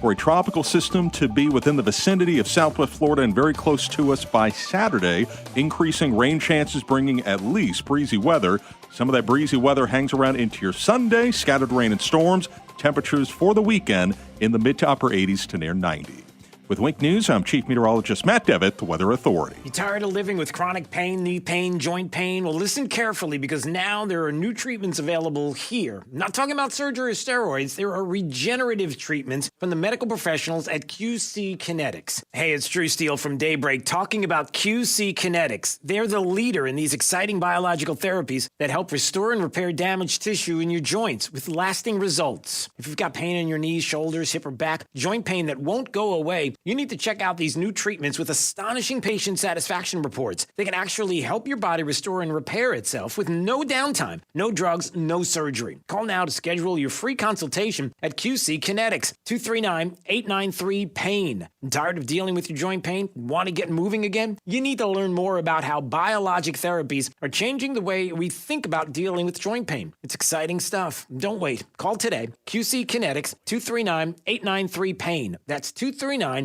for a tropical system to be within the vicinity of southwest Florida and very close to us by Saturday. Increasing rain chances bringing at least breezy weather. Some of that breezy weather hangs around into your Sunday. Scattered rain and storms. Temperatures for the weekend in the mid to upper 80s to near 90. With Wink News, I'm Chief Meteorologist Matt Devitt, the Weather Authority. You tired of living with chronic pain, knee pain, joint pain? Well, listen carefully because now there are new treatments available here. I'm not talking about surgery or steroids. There are regenerative treatments from the medical professionals at QC Kinetics. Hey, it's Drew Steele from Daybreak talking about QC Kinetics. They're the leader in these exciting biological therapies that help restore and repair damaged tissue in your joints with lasting results. If you've got pain in your knees, shoulders, hip, or back, joint pain that won't go away, you need to check out these new treatments with astonishing patient satisfaction reports. They can actually help your body restore and repair itself with no downtime, no drugs, no surgery. Call now to schedule your free consultation at QC Kinetics, 239-893-PAIN. Tired of dealing with your joint pain? Want to get moving again? You need to learn more about how biologic therapies are changing the way we think about dealing with joint pain. It's exciting stuff. Don't wait. Call today. QC Kinetics, 239-893-PAIN. That's 239-893-PAIN.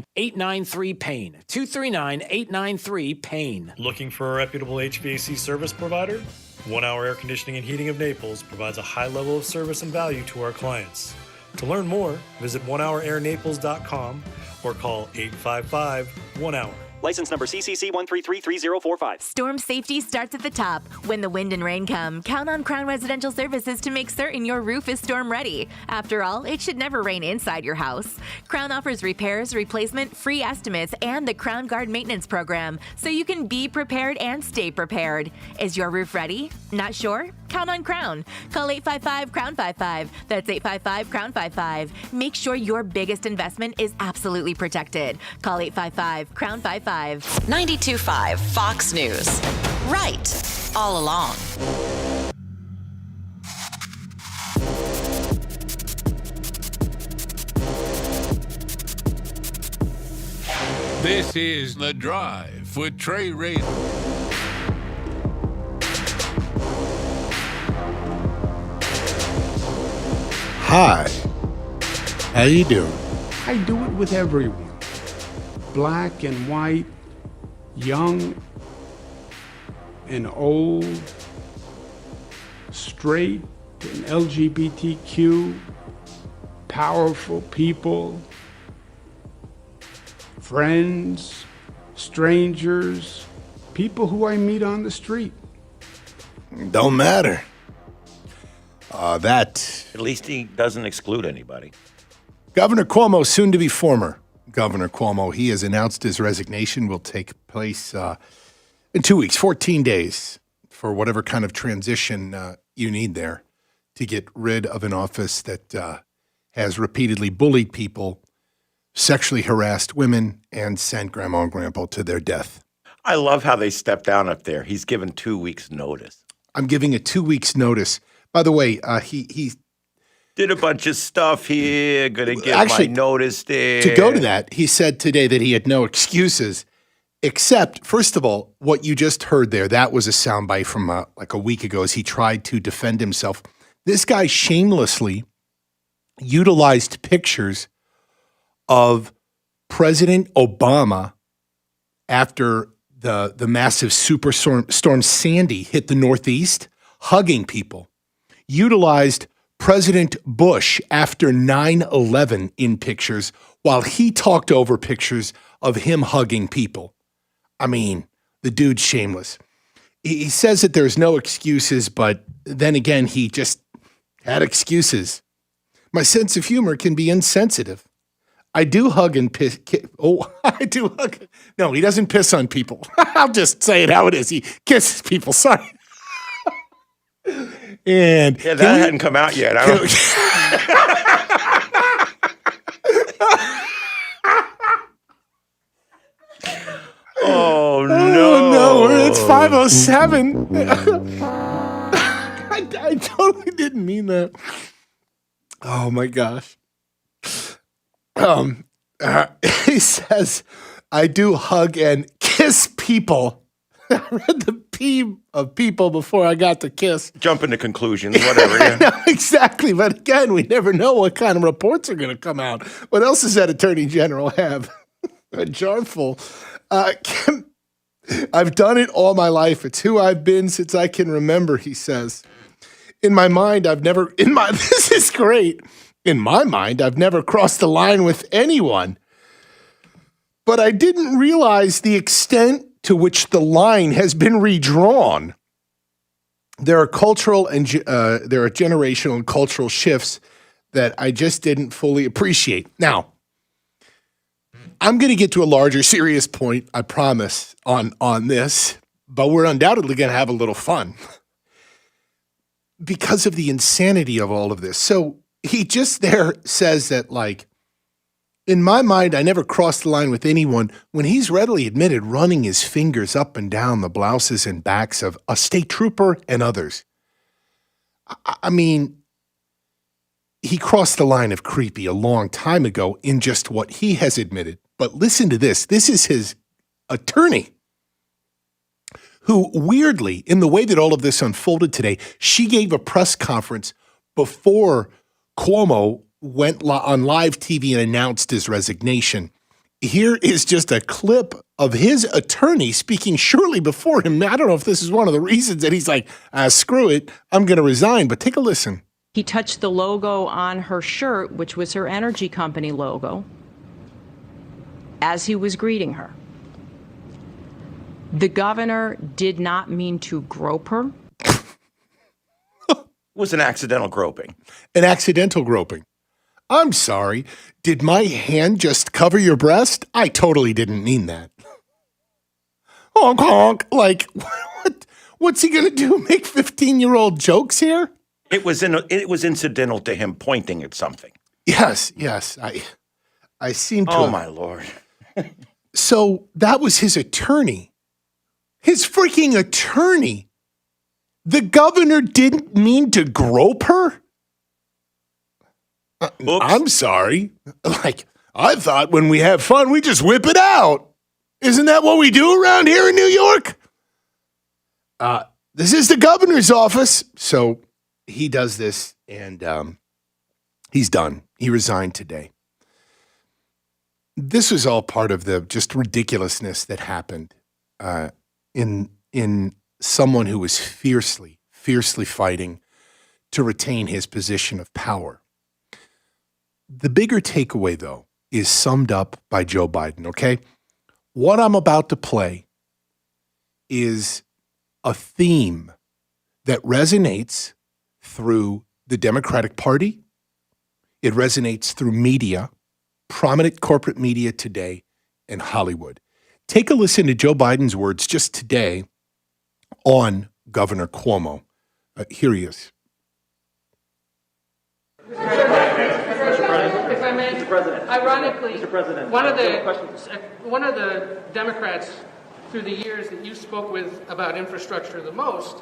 239-893-PAIN. Looking for a reputable HVAC service provider? 1 Hour Air Conditioning and Heating of Naples provides a high level of service and value to our clients. To learn more, visit onehourairnaples.com or call 855-1-HOUR. License number CCC 1333045. Storm safety starts at the top. When the wind and rain come, count on Crown Residential Services to make certain your roof is storm ready. After all, it should never rain inside your house. Crown offers repairs, replacement, free estimates, and the Crown Guard maintenance program, so you can be prepared and stay prepared. Is your roof ready? Not sure? Count on Crown. Call 855-CROWN-55. That's 855-CROWN-55. Make sure your biggest investment is absolutely protected. Call 855-CROWN-55. 92.5 Fox News. Right all along. This is The Drive with Trey Rader. Hi, how you doing? I do it with everyone. Black and white, young and old, straight and LGBTQ, powerful people, friends, strangers, people who I meet on the street. Don't matter. That... At least he doesn't exclude anybody. Governor Cuomo, soon to be former Governor Cuomo, he has announced his resignation will take place in 2 weeks, 14 days, for whatever kind of transition you need there to get rid of an office that has repeatedly bullied people, sexually harassed women, and sent grandma and grandpa to their death. I love how they stepped down up there. He's given 2 weeks' notice. I'm giving a 2 weeks' notice. By the way, he did a bunch of stuff here, gonna give my notice there. To go to that, he said today that he had no excuses, except, first of all, what you just heard there, that was a soundbite from like a week ago as he tried to defend himself. This guy shamelessly utilized pictures of President Obama after the massive superstorm Sandy hit the Northeast, hugging people. Utilized President Bush after 9/11 in pictures while he talked over pictures of him hugging people. I mean, the dude's shameless. He says that there's no excuses, but then again, he just had excuses. My sense of humor can be insensitive. I do hug and piss. I do hug. No, he doesn't piss on people. I'll just say it how it is. He kisses people. Sorry. And yeah, that hadn't come out yet. Oh no! It's 5:07. I totally didn't mean that. Oh my gosh. He says, "I do hug and kiss people." I read the peeve of people before I got to Kiss. Jumping to conclusions, whatever. I know, exactly. But again, we never know what kind of reports are going to come out. What else does that Attorney General have? A jar full. I've done it all my life. It's who I've been since I can remember, he says. In my mind, this is great. In my mind, I've never crossed the line with anyone. But I didn't realize the extent to which the line has been redrawn. There are cultural and there are generational and cultural shifts that I just didn't fully appreciate. Now, I'm going to get to a larger, serious point, I promise, on this, but we're undoubtedly going to have a little fun because of the insanity of all of this. So he just there says that, like, in my mind, I never crossed the line with anyone when he's readily admitted running his fingers up and down the blouses and backs of a state trooper and others. I mean, he crossed the line of creepy a long time ago in just what he has admitted. But listen to this. This is his attorney who, weirdly, in the way that all of this unfolded today, she gave a press conference before Cuomo went on live TV and announced his resignation. Here is just a clip of his attorney speaking shortly before him. I don't know if this is one of the reasons that he's like, screw it, I'm going to resign, but take a listen. He touched the logo on her shirt, which was her energy company logo, as he was greeting her. The governor did not mean to grope her. It was an accidental groping. An accidental groping. I'm sorry. Did my hand just cover your breast? I totally didn't mean that. Honk, honk. Like, what's he going to do? Make 15-year-old jokes here? It was incidental to him pointing at something. Yes. I seem to. Oh, my Lord. So that was his attorney. His freaking attorney. The governor didn't mean to grope her? I'm sorry. Like, I thought when we have fun, we just whip it out. Isn't that what we do around here in New York? This is the governor's office. So he does this, and he's done. He resigned today. This was all part of the just ridiculousness that happened in someone who was fiercely fighting to retain his position of power. The bigger takeaway, though, is summed up by Joe Biden, okay? What I'm about to play is a theme that resonates through the Democratic Party. It resonates through media, prominent corporate media today, and Hollywood. Take a listen to Joe Biden's words just today on Governor Cuomo. Here he is. If I may, Mr. President. Ironically, Mr. President, one of the Democrats through the years that you spoke with about infrastructure the most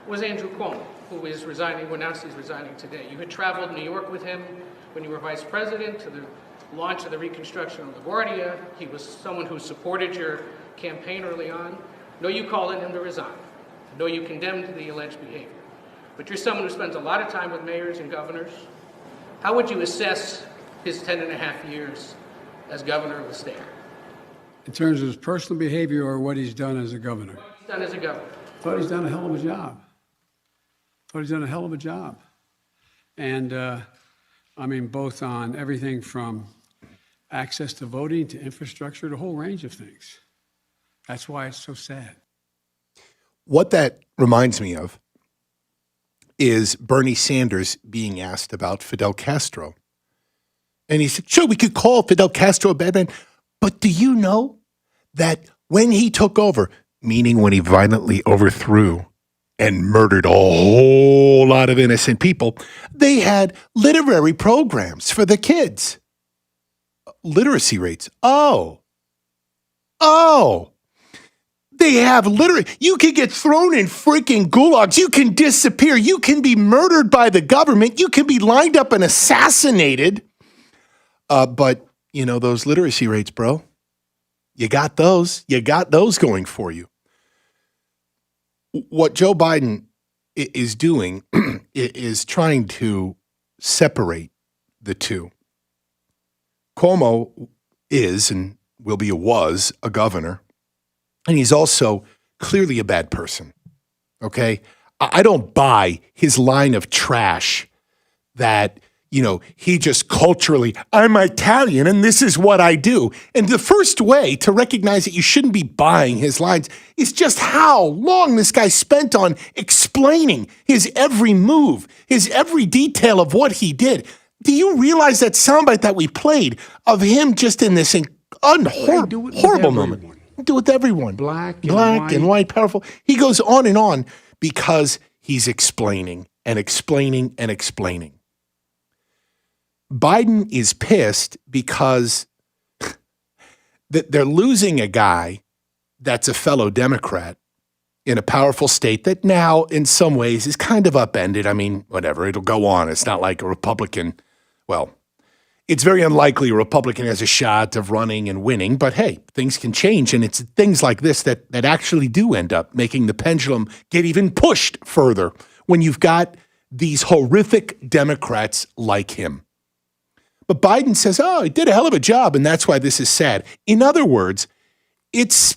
was Andrew Cuomo, who is resigning, who announced he's resigning today. You had traveled New York with him when you were vice president to the launch of the reconstruction of LaGuardia. He was someone who supported your campaign early on. No, you called on him to resign. No, you condemned the alleged behavior. But you're someone who spends a lot of time with mayors and governors. How would you assess his 10.5 years as governor of the state? In terms of his personal behavior or what he's done as a governor? What he's done as a governor. I thought he's done a hell of a job. And, I mean, both on everything from access to voting to infrastructure to a whole range of things. That's why it's so sad. What that reminds me of is Bernie Sanders being asked about Fidel Castro. And he said, sure, we could call Fidel Castro a bad man, but do you know that when he took over, meaning when he violently overthrew and murdered a whole lot of innocent people, they had literary programs for the kids. Literacy rates. Oh. They have literacy. You can get thrown in freaking gulags. You can disappear. You can be murdered by the government. You can be lined up and assassinated. But, you know, those literacy rates, bro, you got those. You got those going for you. what Joe Biden is doing is trying to separate the two. Cuomo is and was a governor, and he's also clearly a bad person, okay? I don't buy his line of trash that, he just culturally, I'm Italian and this is what I do. And the first way to recognize that you shouldn't be buying his lines is just how long this guy spent on explaining his every move, his every detail of what he did. Do you realize that soundbite that we played of him just in this horrible moment? Do it with everyone. Black and white, powerful. He goes on and on because he's explaining and explaining and explaining. Biden is pissed because they're losing a guy that's a fellow Democrat in a powerful state that now, in some ways, is kind of upended. I mean, whatever, it'll go on. It's not like a Republican. Well, it's very unlikely a Republican has a shot of running and winning, but hey, things can change. And it's things like this that actually do end up making the pendulum get even pushed further when you've got these horrific Democrats like him. But Biden says, he did a hell of a job, and that's why this is sad. In other words, it's,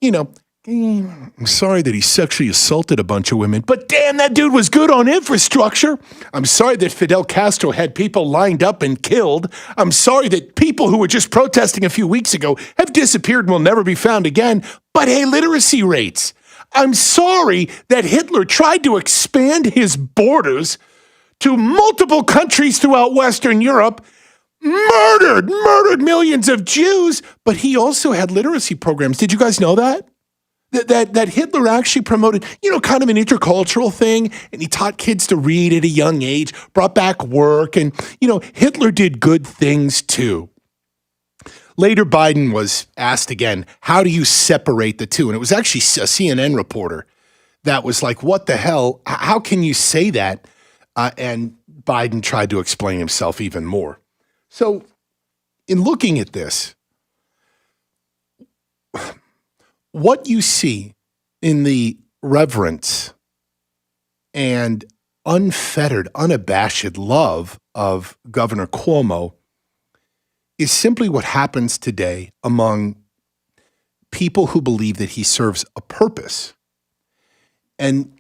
I'm sorry that he sexually assaulted a bunch of women, but damn, that dude was good on infrastructure. I'm sorry that Fidel Castro had people lined up and killed. I'm sorry that people who were just protesting a few weeks ago have disappeared and will never be found again. But hey, literacy rates. I'm sorry that Hitler tried to expand his borders to multiple countries throughout Western Europe, murdered millions of Jews, but he also had literacy programs. Did you guys know that? That Hitler actually promoted, kind of an intercultural thing, and he taught kids to read at a young age, brought back work, and, Hitler did good things too. Later, Biden was asked again, how do you separate the two? And it was actually a CNN reporter that was like, what the hell? How can you say that? And Biden tried to explain himself even more. So in looking at this, what you see in the reverence and unfettered, unabashed love of Governor Cuomo is simply what happens today among people who believe that he serves a purpose. And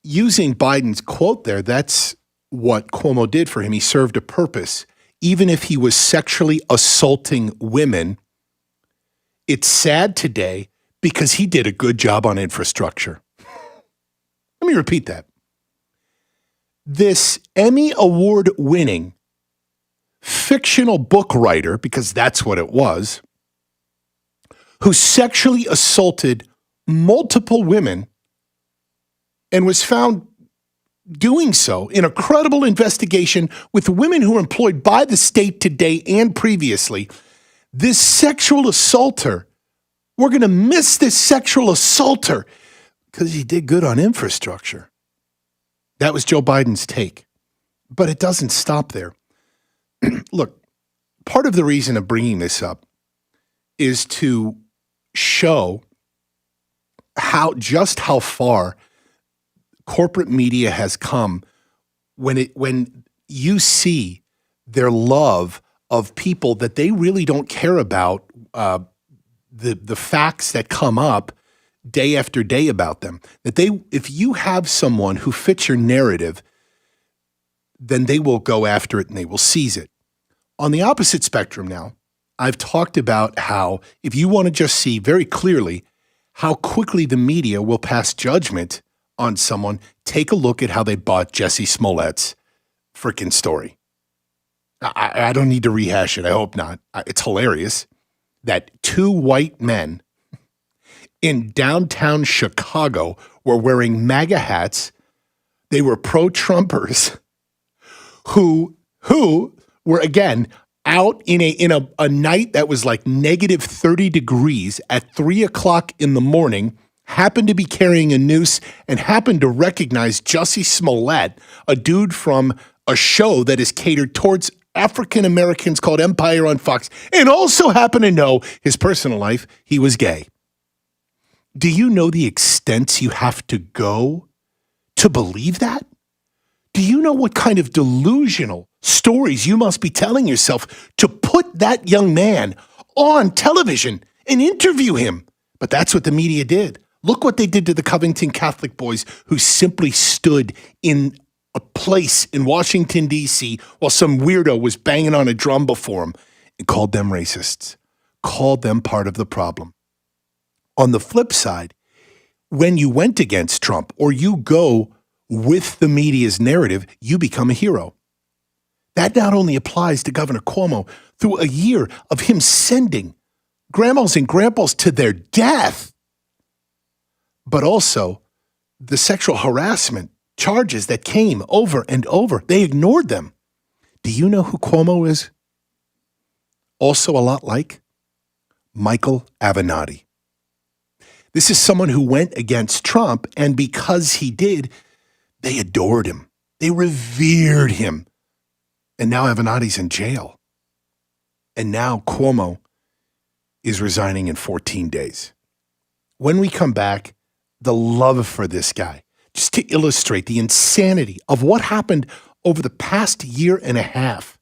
using Biden's quote there, that's what Cuomo did for him. He served a purpose. Even if he was sexually assaulting women, it's sad today because he did a good job on infrastructure. Let me repeat that. This Emmy Award-winning fictional book writer, because that's what it was, who sexually assaulted multiple women and was found doing so in a credible investigation with women who were employed by the state today and previously. This sexual assaulter, we're going to miss this sexual assaulter because he did good on infrastructure. That was Joe Biden's take. But it doesn't stop there. Look, part of the reason of bringing this up is to show how far corporate media has come when you see their love of people that they really don't care about the facts that come up day after day about them. That if you have someone who fits your narrative, then they will go after it and they will seize it. On the opposite spectrum now, I've talked about how if you want to just see very clearly how quickly the media will pass judgment on someone, take a look at how they bought Jussie Smollett's freaking story. I don't need to rehash it. I hope not. It's hilarious that two white men in downtown Chicago were wearing MAGA hats. They were pro-Trumpers who were, again, out in a night that was like negative 30 degrees at 3 o'clock in the morning, happened to be carrying a noose and happened to recognize Jussie Smollett, a dude from a show that is catered towards African Americans called Empire on Fox, and also happened to know his personal life, he was gay. Do you know the extents you have to go to believe that? Do you know what kind of delusional stories you must be telling yourself to put that young man on television and interview him? But that's what the media did. Look what they did to the Covington Catholic boys who simply stood in a place in Washington, D.C. while some weirdo was banging on a drum before him and called them racists, called them part of the problem. On the flip side, when you went against Trump or you go with the media's narrative, you become a hero. That not only applies to Governor Cuomo through a year of him sending grandmas and grandpas to their death, but also the sexual harassment charges that came over and over. They ignored them. Do you know who Cuomo is? Also a lot like Michael Avenatti. This is someone who went against Trump, and because he did, they adored him. They revered him. And now Avenatti's in jail. And now Cuomo is resigning in 14 days. When we come back, the love for this guy, just to illustrate the insanity of what happened over the past year and a half,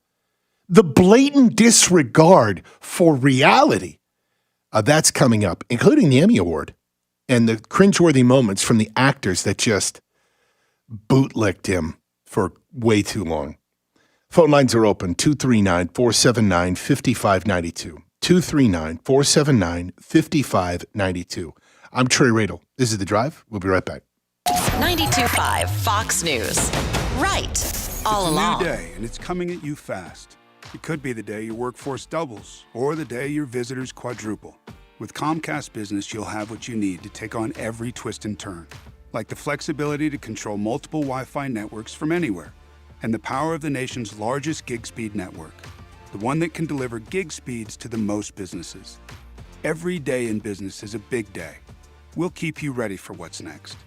the blatant disregard for reality, that's coming up, including the Emmy Award and the cringeworthy moments from the actors that just bootlicked him for way too long. Phone lines are open, 239-479-5592. 239-479-5592. I'm Trey Radel. This is The Drive. We'll be right back. 92.5 Fox News. Right. All along. It's a new day, and it's coming at you fast. It could be the day your workforce doubles, or the day your visitors quadruple. With Comcast Business, you'll have what you need to take on every twist and turn, like the flexibility to control multiple Wi-Fi networks from anywhere, and the power of the nation's largest gig speed network, the one that can deliver gig speeds to the most businesses. Every day in business is a big day. We'll keep you ready for what's next.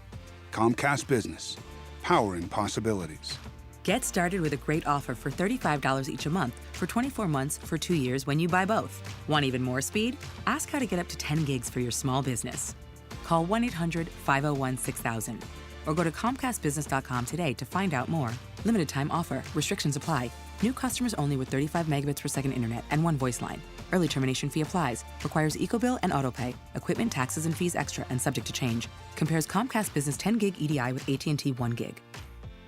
Comcast Business, powering possibilities. Get started with a great offer for $35 each a month for 24 months for 2 years when you buy both. Want even more speed? Ask how to get up to 10 gigs for your small business. Call 1-800-501-6000 or go to ComcastBusiness.com today to find out more. Limited time offer. Restrictions apply. New customers only with 35 megabits per second internet and one voice line. Early termination fee applies. Requires EcoBill and AutoPay. Equipment, taxes, and fees extra and subject to change. Compares Comcast Business 10 gig EDI with AT&T 1 gig.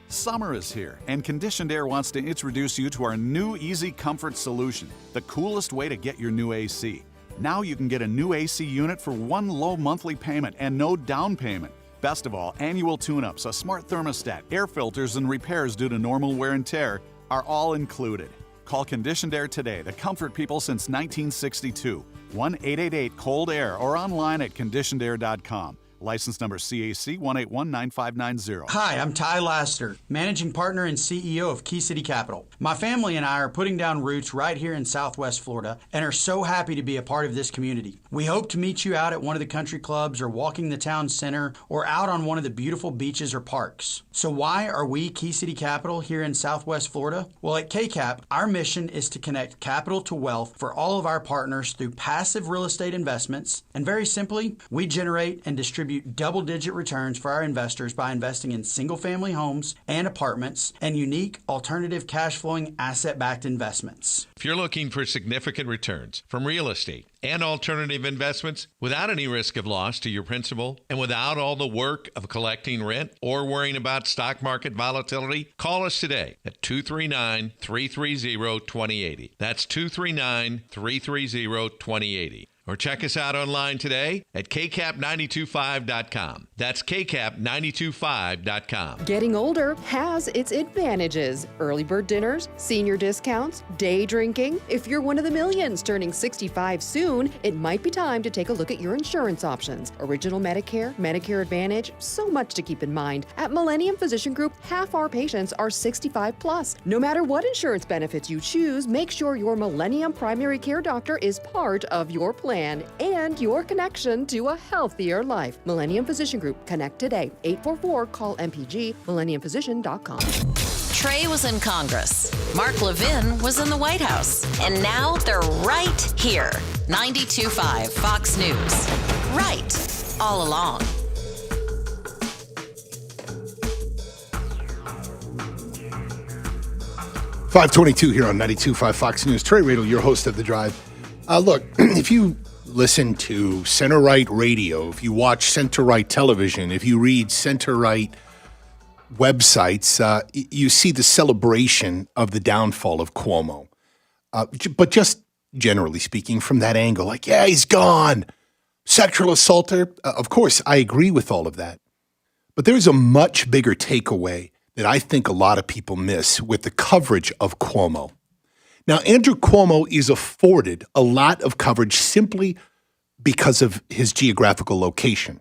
Summer is here, and Conditioned Air wants to introduce you to our new Easy Comfort solution, the coolest way to get your new AC. Now you can get a new AC unit for one low monthly payment and no down payment. Best of all, annual tune-ups, a smart thermostat, air filters, and repairs due to normal wear and tear are all included. Call Conditioned Air today, the comfort people since 1962. 1-888-COLD-AIR or online at conditionedair.com. License number CAC 1819590. Hi, I'm Ty Laster, Managing Partner and CEO of Key City Capital. My family and I are putting down roots right here in Southwest Florida and are so happy to be a part of this community. We hope to meet you out at one of the country clubs or walking the town center or out on one of the beautiful beaches or parks. So why are we Key City Capital here in Southwest Florida? Well, at KCAP, our mission is to connect capital to wealth for all of our partners through passive real estate investments. And very simply, we generate and distribute double-digit returns for our investors by investing in single-family homes and apartments and unique alternative cash-flowing asset-backed investments. If you're looking for significant returns from real estate and alternative investments without any risk of loss to your principal and without all the work of collecting rent or worrying about stock market volatility, call us today at 239-330-2080. That's 239-330-2080. Or check us out online today at kcap925.com. That's kcap925.com. Getting older has its advantages. Early bird dinners, senior discounts, day drinking. If you're one of the millions turning 65 soon, it might be time to take a look at your insurance options. Original Medicare, Medicare Advantage, so much to keep in mind. At Millennium Physician Group, half our patients are 65 plus. No matter what insurance benefits you choose, make sure your Millennium primary care doctor is part of your plan and your connection to a healthier life. Millennium Physician Group. Connect today. 844-CALL-MPG. MillenniumPhysician.com. Trey was in Congress. Mark Levin was in the White House. And now they're right here. 92.5 Fox News. Right. all along. .522 here on 92.5 Fox News. Trey Radel, your host of The Drive. Look, if you listen to center-right radio, if you watch center-right television, if you read center-right websites, you see the celebration of the downfall of Cuomo. But just generally speaking, from that angle, like, yeah, he's gone. Sexual assaulter. Of course, I agree with all of that. But there's a much bigger takeaway that I think a lot of people miss with the coverage of Cuomo. Now, Andrew Cuomo is afforded a lot of coverage simply because of his geographical location.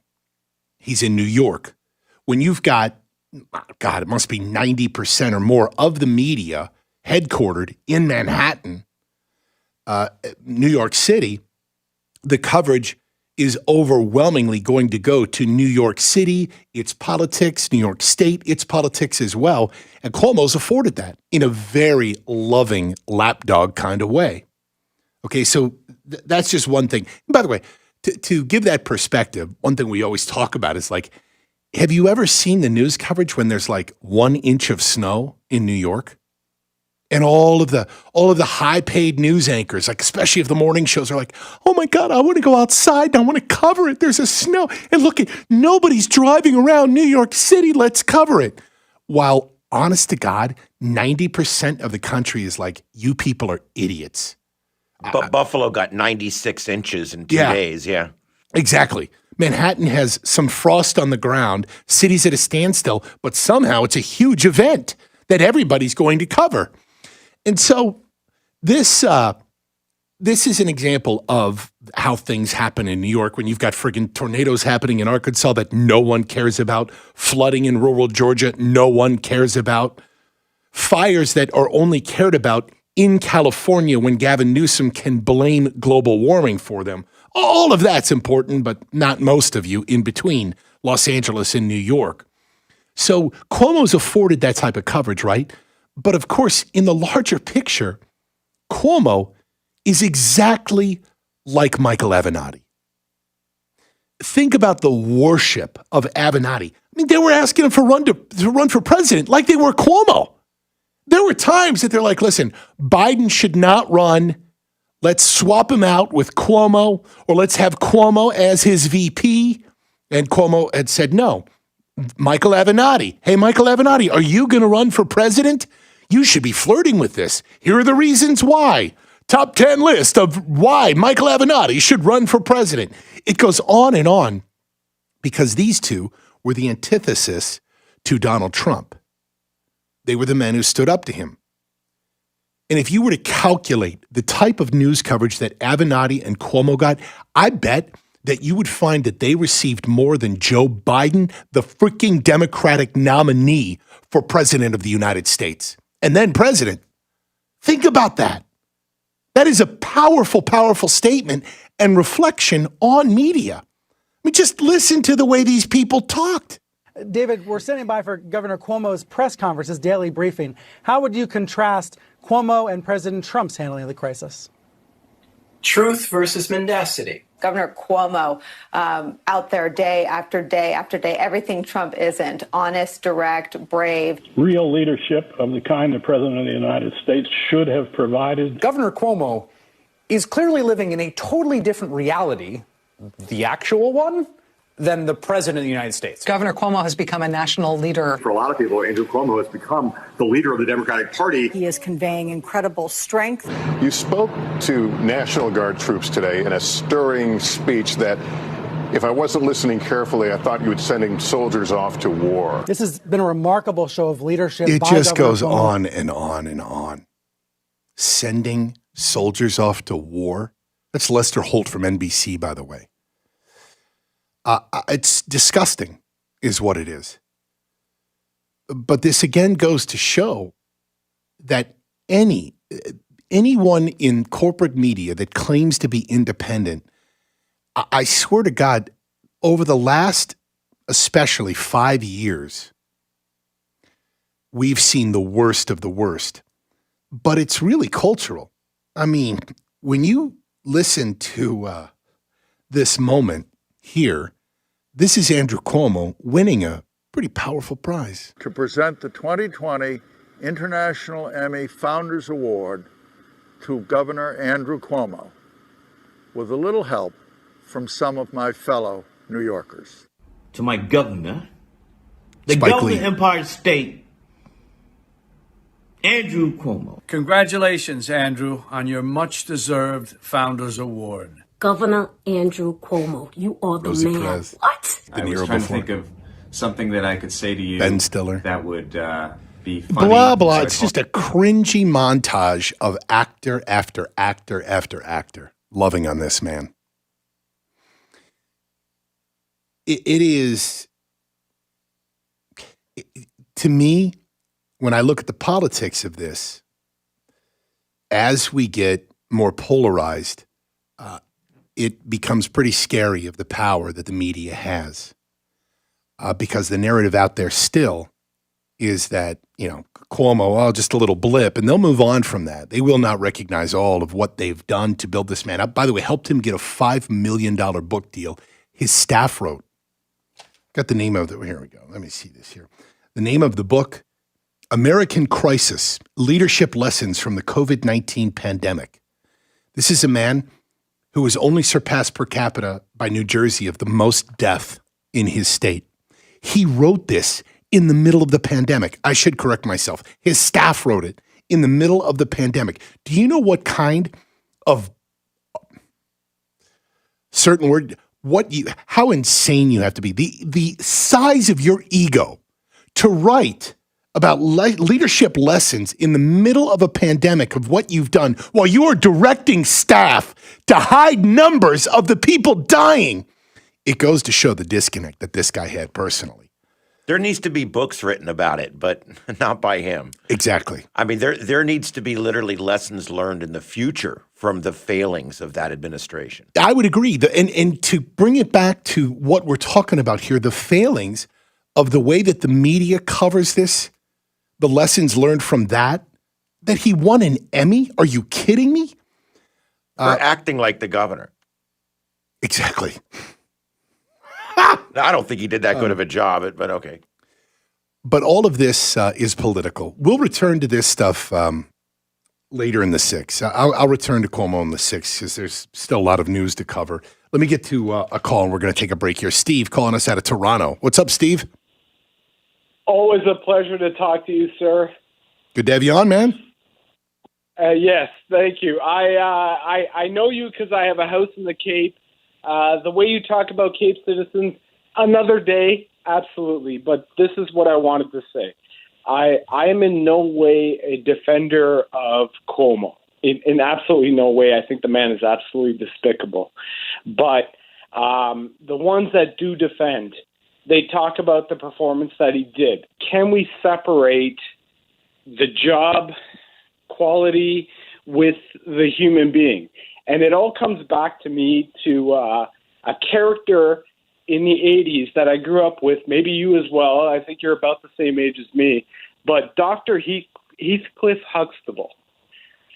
He's in New York. When you've got, God, it must be 90% or more of the media headquartered in Manhattan, New York City, the coverage is overwhelmingly going to go to New York City, its politics, New York State, its politics as well. And Cuomo's afforded that in a very loving lapdog kind of way. Okay, so that's just one thing. And by the way, to give that perspective, one thing we always talk about is like, have you ever seen the news coverage when there's like 1 inch of snow in New York? And all of the high-paid news anchors, like especially if the morning shows, are like, oh my God, I want to go outside and I want to cover it. There's a snow. And look, nobody's driving around New York City. Let's cover it. While, honest to God, 90% of the country is like, you people are idiots. But Buffalo got 96 inches in 2 days, yeah. Exactly. Manhattan has some frost on the ground, city's at a standstill, but somehow it's a huge event that everybody's going to cover. And so this is an example of how things happen in New York when you've got friggin' tornadoes happening in Arkansas that no one cares about, flooding in rural Georgia no one cares about, fires that are only cared about in California when Gavin Newsom can blame global warming for them. All of that's important, but not most of you in between Los Angeles and New York. So Cuomo's afforded that type of coverage, right? But of course, in the larger picture, Cuomo is exactly like Michael Avenatti. Think about the worship of Avenatti. I mean, they were asking him to run for president like they were Cuomo. There were times that they're like, listen, Biden should not run. Let's swap him out with Cuomo, or let's have Cuomo as his VP. And Cuomo had said no. Michael Avenatti. Hey, Michael Avenatti, are you going to run for president? You should be flirting with this. Here are the reasons why. Top 10 list of why Michael Avenatti should run for president. It goes on because these two were the antithesis to Donald Trump. They were the men who stood up to him. And if you were to calculate the type of news coverage that Avenatti and Cuomo got, I bet that you would find that they received more than Joe Biden, the freaking Democratic nominee for president of the United States, and then president. Think about that. That is a powerful, powerful statement and reflection on media. I mean, just listen to the way these people talked. David, we're standing by for Governor Cuomo's press conference, his daily briefing. How would you contrast Cuomo and President Trump's handling of the crisis? Truth versus mendacity. Governor Cuomo out there day after day after day, everything Trump isn't. Honest, direct, brave. Real leadership of the kind the President of the United States should have provided. Governor Cuomo is clearly living in a totally different reality, the actual one, than the President of the United States. Governor Cuomo has become a national leader. For a lot of people, Andrew Cuomo has become the leader of the Democratic Party. He is conveying incredible strength. You spoke to National Guard troops today in a stirring speech that, if I wasn't listening carefully, I thought you were sending soldiers off to war. This has been a remarkable show of leadership. It by just Governor goes Cuomo. on and on and on. Sending soldiers off to war. That's Lester Holt from NBC, by the way. It's disgusting, is what it is. But this again goes to show that anyone in corporate media that claims to be independent, I swear to God, over the last especially 5 years, we've seen the worst of the worst. But it's really cultural. I mean, when you listen to this moment here, This is Andrew Cuomo winning a pretty powerful prize. To present the 2020 International Emmy Founders Award to Governor Andrew Cuomo, with a little help from some of my fellow New Yorkers. To my governor, the Spike governor Lee. of Empire State, Andrew Cuomo. Congratulations, Andrew, on your much-deserved Founders Award. Governor Andrew Cuomo, you are the Rosie man. Perez. What? De I was Niro trying before. to think of something that I could say to you. Ben Stiller. That would be funny. Blah, blah. So It's just a cringy montage of actor after actor after actor loving on this man. It is, to me, when I look at the politics of this, as we get more polarized, it becomes pretty scary of the power that the media has. Because the narrative out there still is that, Cuomo, just a little blip, and they'll move on from that. They will not recognize all of what they've done to build this man up. By the way, helped him get a $5 million book deal. His staff wrote. Got the name of it. Here we go. Let me see this here. The name of the book, American Crisis, Leadership Lessons from the COVID-19 Pandemic. This is a man who was only surpassed per capita by New Jersey of the most death in his state. He wrote this in the middle of the pandemic. I should correct myself. His staff wrote it in the middle of the pandemic. Do you know what kind of certain word, how insane you have to be? The size of your ego to write about leadership lessons in the middle of a pandemic of what you've done while you are directing staff to hide numbers of the people dying. It goes to show the disconnect that this guy had personally. There needs to be books written about it, but not by him. Exactly. I mean, there needs to be literally lessons learned in the future from the failings of that administration. I would agree. And to bring it back to what we're talking about here, the failings of the way that the media covers this, the lessons learned from that he won an Emmy? Are you kidding me? For acting like the governor. Exactly. I don't think he did that good of a job, but okay. But all of this is political. We'll return to this stuff later in the 6. I'll return to Cuomo in the 6 because there's still a lot of news to cover. Let me get to a call, and we're going to take a break here. Steve calling us out of Toronto. What's up, Steve? Always a pleasure to talk to you, sir. Good to have you on, man. Yes, thank you. I know you because I have a house in the Cape. The way you talk about Cape citizens, another day, absolutely. But this is what I wanted to say. I am in no way a defender of Cuomo. In absolutely no way. I think the man is absolutely despicable. But the ones that do defend, they talk about the performance that he did. Can we separate the job quality with the human being? And it all comes back to me to a character in the 80s that I grew up with, maybe you as well. I think you're about the same age as me. But Dr. Heathcliff Huxtable.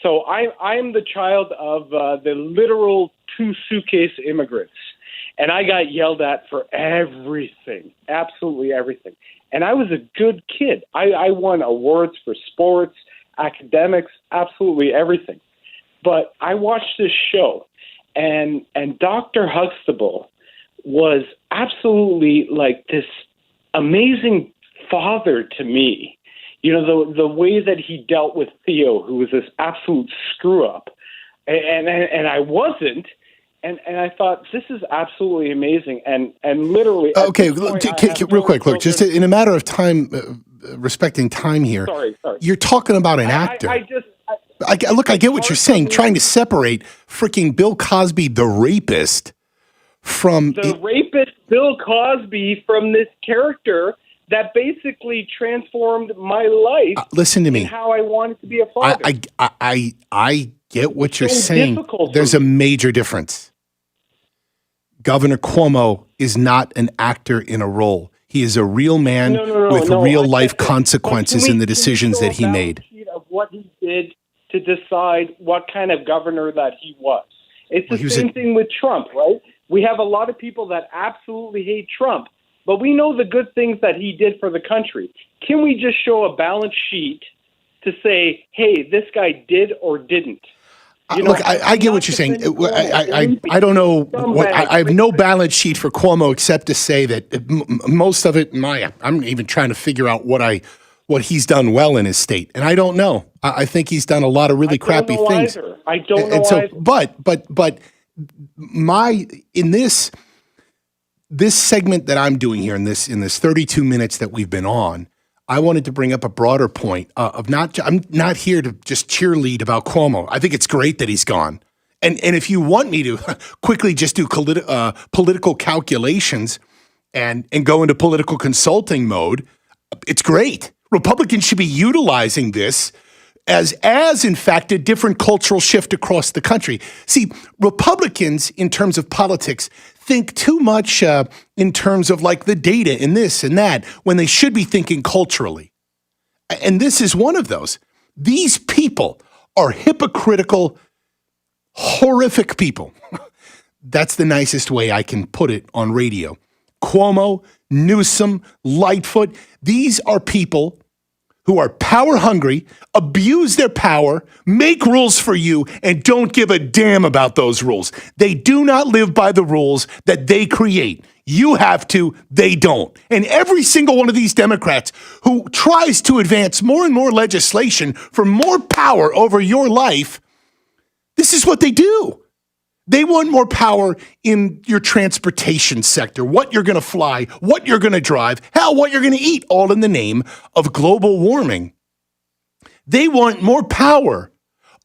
So I am the child of the literal 2 suitcase immigrants. And I got yelled at for everything, absolutely everything. And I was a good kid. I won awards for sports, academics, absolutely everything. But I watched this show, and Dr. Huxtable was absolutely like this amazing father to me. You know, the way that he dealt with Theo, who was this absolute screw-up. And I wasn't. And I thought, this is absolutely amazing. And literally... Okay, real quick, look, just in a matter of time, respecting time here. Sorry. You're talking about an actor. I get what you're saying, trying to separate freaking Bill Cosby, the rapist, from... The rapist Bill Cosby from this character that basically transformed my life. Listen to me. And how I wanted to be a father. I get what you're saying. There's a major difference. Governor Cuomo is not an actor in a role. He is a real man with real life consequences in the decisions that he made. Of what he did to decide what kind of governor that he was. It's the same thing with Trump, right? We have a lot of people that absolutely hate Trump, but we know the good things that he did for the country. Can we just show a balance sheet to say, hey, this guy did or didn't? Look, I get what you're saying. I don't know. I have no balance sheet for Cuomo except to say that most of it, I'm even trying to figure out what he's done well in his state, and I don't know. I think he's done a lot of really crappy things. I don't know either. But in this segment that I'm doing here in this 32 minutes that we've been on, I wanted to bring up a broader point I'm not here to just cheerlead about Cuomo. I think it's great that he's gone. And if you want me to quickly just do political calculations and go into political consulting mode, it's great. Republicans should be utilizing this as in fact a different cultural shift across the country. See, Republicans in terms of politics think too much in terms of like the data and this and that when they should be thinking culturally. And this is one of those. These people are hypocritical, horrific people. That's the nicest way I can put it on radio. Cuomo, Newsom, Lightfoot, these are people who are power hungry, abuse their power, make rules for you, and don't give a damn about those rules. They do not live by the rules that they create. You have to, they don't. And every single one of these Democrats who tries to advance more and more legislation for more power over your life, this is what they do. They want more power in your transportation sector, what you're going to fly, what you're going to drive, hell, what you're going to eat, all in the name of global warming. They want more power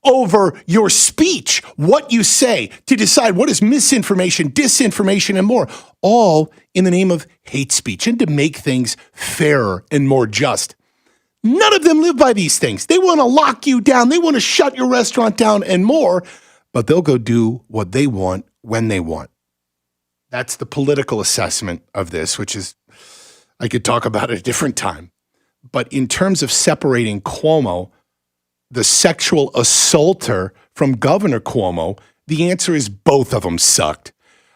over your speech, what you say, to decide what is misinformation, disinformation, and more, all in the name of hate speech and to make things fairer and more just. None of them live by these things. They want to lock you down. They want to shut your restaurant down and more. But they'll go do what they want when they want. That's the political assessment of this, which is, I could talk about at a different time. But in terms of separating Cuomo, the sexual assaulter, from Governor Cuomo, the answer is both of them sucked.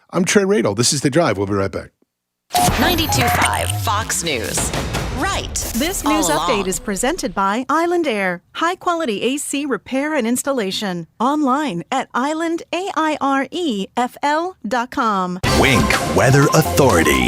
I'm Trey Radel. This is The Drive. We'll be right back. 92.5 Fox News. Right. This news all update along. is presented by Island Air. High quality AC repair and installation. Online at islandairefl.com. Wink Weather Authority.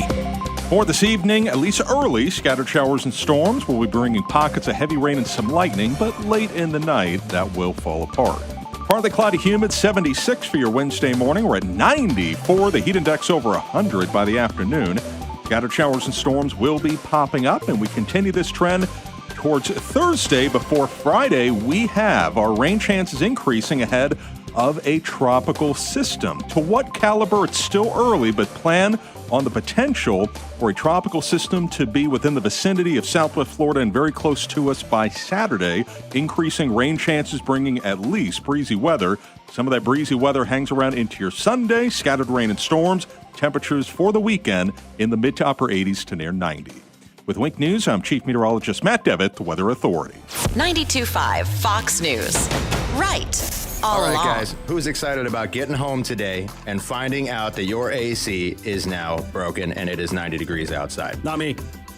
For this evening, at least early, scattered showers and storms will be bringing pockets of heavy rain and some lightning, but late in the night, that will fall apart. Partly cloudy, humid, 76 for your Wednesday morning. We're at 94. The heat index over 100 by the afternoon. Scattered showers and storms will be popping up, and we continue this trend towards Thursday. Before Friday, we have our rain chances increasing ahead of a tropical system. To what caliber? It's still early, but plan on the potential for a tropical system to be within the vicinity of Southwest Florida and very close to us by Saturday. Increasing rain chances bringing at least breezy weather. Some of that breezy weather hangs around into your Sunday. Scattered rain and storms. Temperatures for the weekend in the mid to upper 80s to near 90. With Wink News, I'm Chief Meteorologist Matt Devitt, the Weather Authority. 92.5 Fox News. Right. All right, guys, who's excited about getting home today and finding out that your AC is now broken and it is 90 degrees outside? Not me.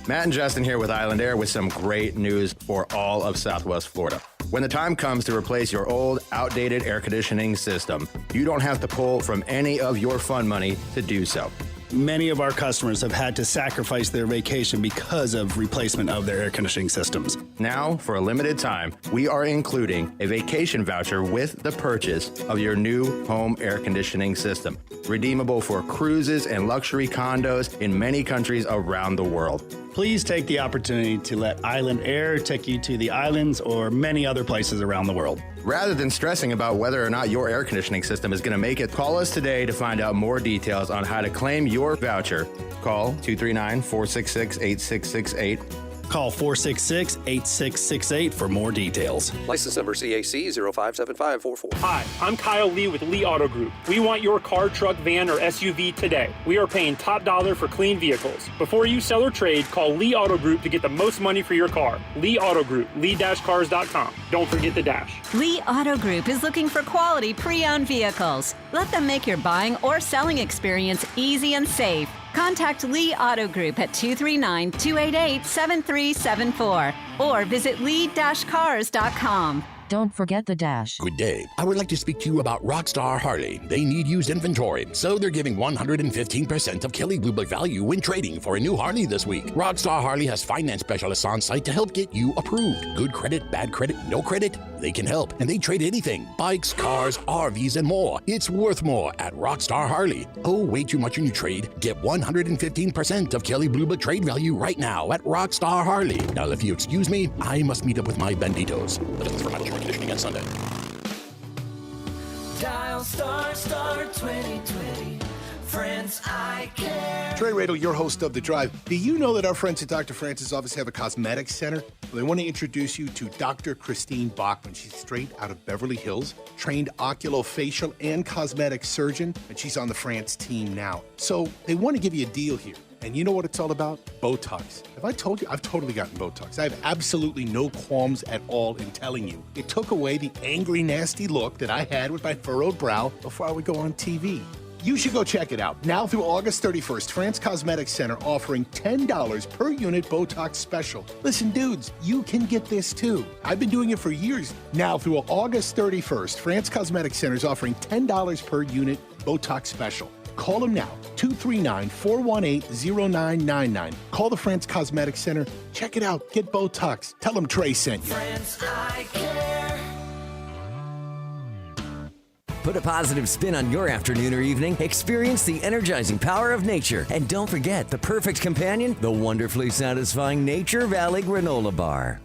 Matt and Justin here with Island Air with some great news for all of Southwest Florida. When the time comes to replace your old, outdated air conditioning system, you don't have to pull from any of your fund money to do so. Many of our customers have had to sacrifice their vacation because of replacement of their air conditioning systems. Now, for a limited time, we are including a vacation voucher with the purchase of your new home air conditioning system. Redeemable for cruises and luxury condos in many countries around the world. Please take the opportunity to let Island Air take you to the islands or many other places around the world. Rather than stressing about whether or not your air conditioning system is going to make it, call us today to find out more details on how to claim your voucher. Call 239-466-8668 Call 466-8668 for more details. License number CAC 057544. Hi, I'm Kyle Lee with Lee Auto Group. We want your car, truck, van, or SUV today. We are paying top dollar for clean vehicles. Before you sell or trade, call Lee Auto Group to get the most money for your car. Lee Auto Group, lee-cars.com. Don't forget the dash. Lee Auto Group is looking for quality pre-owned vehicles. Let them make your buying or selling experience easy and safe. Contact Lee Auto Group at 239-288-7374 or visit lee-cars.com. Don't forget the dash. Good day. I would like to speak to you about Rockstar Harley. They need used inventory, so they're giving 115% of Kelley Blue Book value when trading for a new Harley this week. Rockstar Harley has finance specialists on site to help get you approved. Good credit, bad credit, no credit, they can help. And they trade anything. Bikes, cars, RVs, and more. It's worth more at Rockstar Harley. Oh, way too much in your trade? Get 115% of Kelley Blue Book trade value right now at Rockstar Harley. Now, if you excuse me, I must meet up with my banditos. Lessons for management conditioning on Sunday. Dial star 2020. Friends, I care. Trey Radel, your host of The Drive. Do you know that our friends at Dr. Francis' office have a cosmetics center? Well, they want to introduce you to Dr. Christine Bachman. She's straight out of Beverly Hills, trained oculofacial and cosmetic surgeon, and she's on the France team now. So they want to give you a deal here. And you know what it's all about? Botox. Have I told you? I've totally gotten Botox. I have absolutely no qualms at all in telling you. It took away the angry, nasty look that I had with my furrowed brow before I would go on TV. You should go check it out. Now through August 31st, France Cosmetics Center offering $10 per unit Botox special. Listen, dudes, you can get this too. I've been doing it for years. Now through August 31st, France Cosmetics Center is offering $10 per unit Botox special. Call them now, 239-418-0999. Call the France Cosmetics Center. Check it out. Get Botox. Tell them Trey sent you. Friends, I care. Put a positive spin on your afternoon or evening. Experience the energizing power of nature. And don't forget the perfect companion, the wonderfully satisfying Nature Valley Granola Bar.